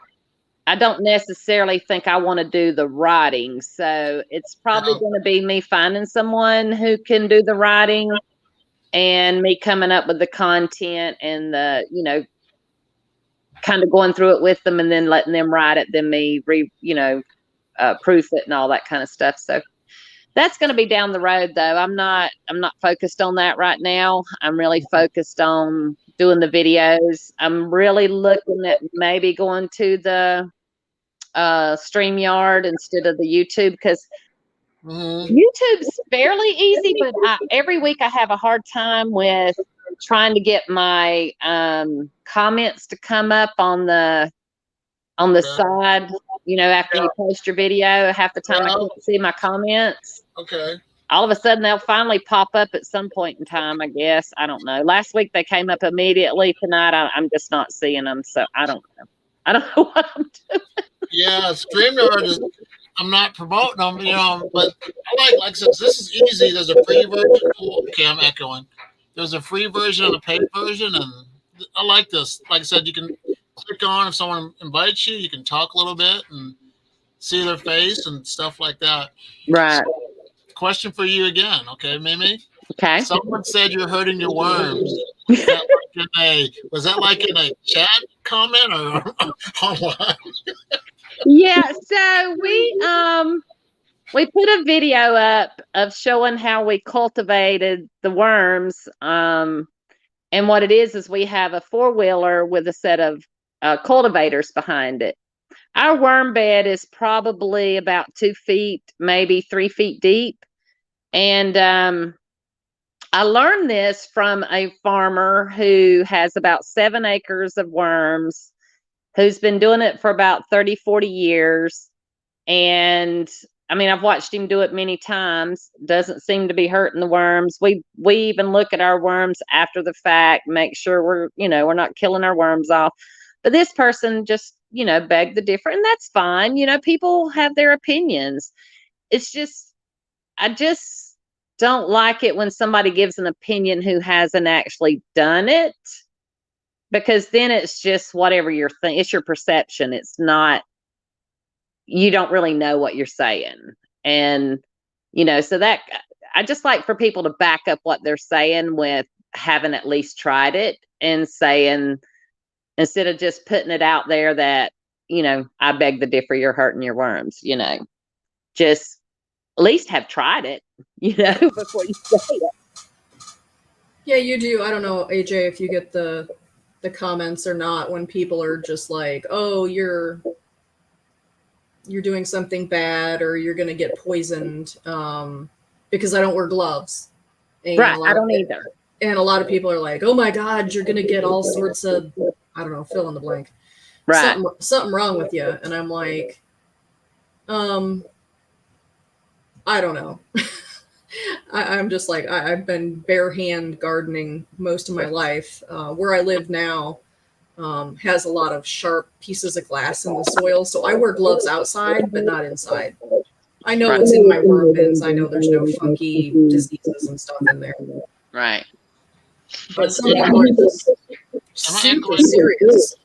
I don't necessarily think I want to do the writing. So it's probably going to be me finding someone who can do the writing and me coming up with the content and the, you know, kind of going through it with them and then letting them write it, then me proof it and all that kind of stuff. So that's going to be down the road though. I'm not focused on that right now. I'm really focused on doing the videos. I'm really looking at maybe going to the StreamYard instead of the YouTube, because YouTube's fairly easy, but every week I have a hard time with trying to get my comments to come up on the side, you know, after you post your video. Half the time I can't see my comments. Okay. All of a sudden they'll finally pop up at some point in time, I guess. I don't know. Last week they came up immediately. Tonight I'm just not seeing them, so I don't know. I don't know what I'm doing. Yeah, StreamYard I'm not promoting them, you know, but I like I said, this is easy. There's a free version. Okay, I'm echoing. There's a free version and a paid version, and I like this. Like I said, you can click on if someone invites you, you can talk a little bit and see their face and stuff like that. Right. So, question for you again, okay, Mimi? Okay. Someone said you're hurting your worms. Was that like in a chat comment or online? Yeah, so we put a video up of showing how we cultivated the worms. And what it is we have a 4-wheeler with a set of cultivators behind it. Our worm bed is probably about 2 feet, maybe 3 feet deep. And I learned this from a farmer who has about 7 acres of worms, who's been doing it for about 30, 40 years. And I mean, I've watched him do it many times. Doesn't seem to be hurting the worms. We even look at our worms after the fact, make sure we're not killing our worms off. But this person just, you know, begged the different, and that's fine. You know, people have their opinions. It's just, I just don't like it when somebody gives an opinion who hasn't actually done it, because then it's just whatever you're thinking. It's your perception. It's not, you don't really know what you're saying. And, you know, so that I just like for people to back up what they're saying with having at least tried it, and saying, instead of just putting it out there that, you know, I beg to differ, you're hurting your worms, you know, just at least have tried it, you know, before you say it. Yeah, you do. I don't know, AJ, if you get the comments or not when people are just like, oh, you're doing something bad, or you're going to get poisoned because I don't wear gloves. And right, I don't either. And a lot of people are like, oh my God, you're going to get all sorts of, I don't know, fill in the blank. Right. Something wrong with you. And I'm like, I don't know. I'm just like, I've been bare hand gardening most of my life. Where I live now has a lot of sharp pieces of glass in the soil. So I wear gloves outside, but not inside. I know what's in my worm bins. I know there's no funky diseases and stuff in there. Right. But some people are just super serious.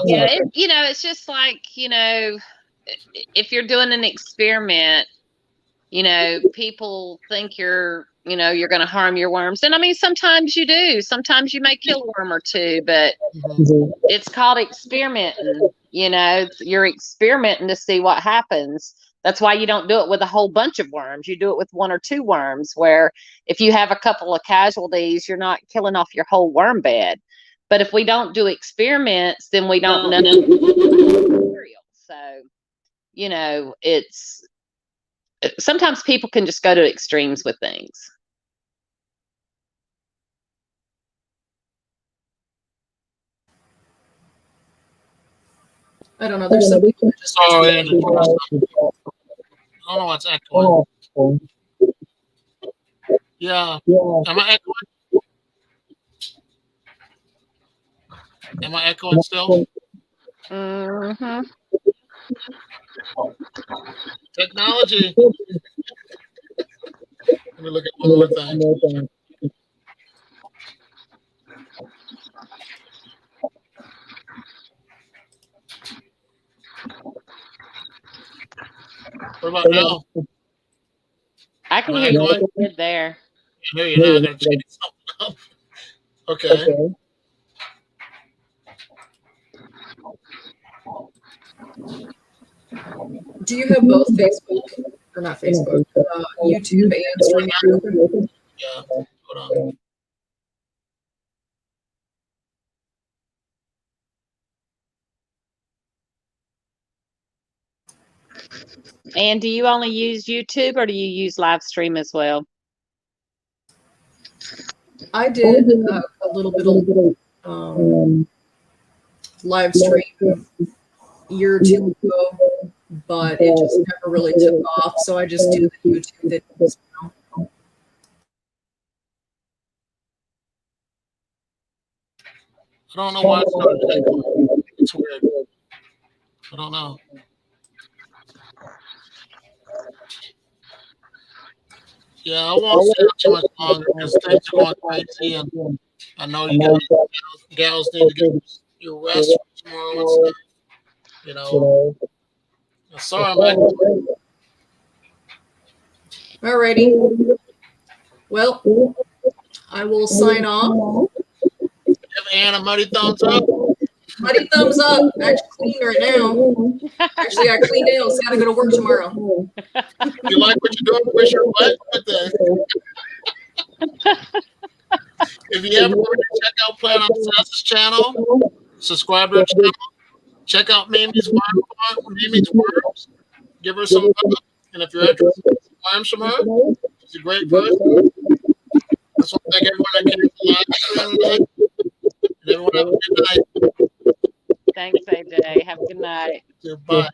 Yeah, you know, it's just like, you know, if you're doing an experiment, you know, people think you're going to harm your worms. And I mean, sometimes you do. Sometimes you may kill a worm or two, but it's called experimenting. You know, you're experimenting to see what happens. That's why you don't do it with a whole bunch of worms. You do it with 1 or 2 worms, where if you have a couple of casualties, you're not killing off your whole worm bed. But if we don't do experiments, then we don't know material. So, you know, sometimes people can just go to extremes with things. I don't know. There's some people that just. Oh, yeah. I don't know what's echoing. Yeah. Am I echoing? Am I echoing still? Mm-hmm. Technology. Let me look at one more thing. What about now? I can Am I hear you echoing? good there. I hear you now. I gotta change something up. Okay. Do you have both Facebook, or not Facebook, YouTube and StreamYard open? Yeah. Hold on. And do you only use YouTube, or do you use live stream as well? I did a little bit of live stream a year or 2 ago, but it just never really took off. So I just do the YouTube videos now. I don't know why it started echoing. It's weird. I don't know. Yeah, I won't stay up too much longer because things are going crazy, and I know you guys, gals, need to get your rest for tomorrow and stuff. You know. Sorry, I'm back. Alrighty. Well, I will sign off. Give Ann a muddy thumbs up. Muddy thumbs up. Actually clean right now. Actually, I clean nails. Gotta go to work tomorrow. If you like what you're doing, push your button with the. If you ever want to check out Planet Obsess's channel, subscribe to her channel. Check out Mimi's Worms. Give her some love. And if you're interested in some worms from her, she's a great person. I just want to thank everyone that came to the live stream tonight. And everyone have a good night. Thanks, AJ. Have a good night. Bye.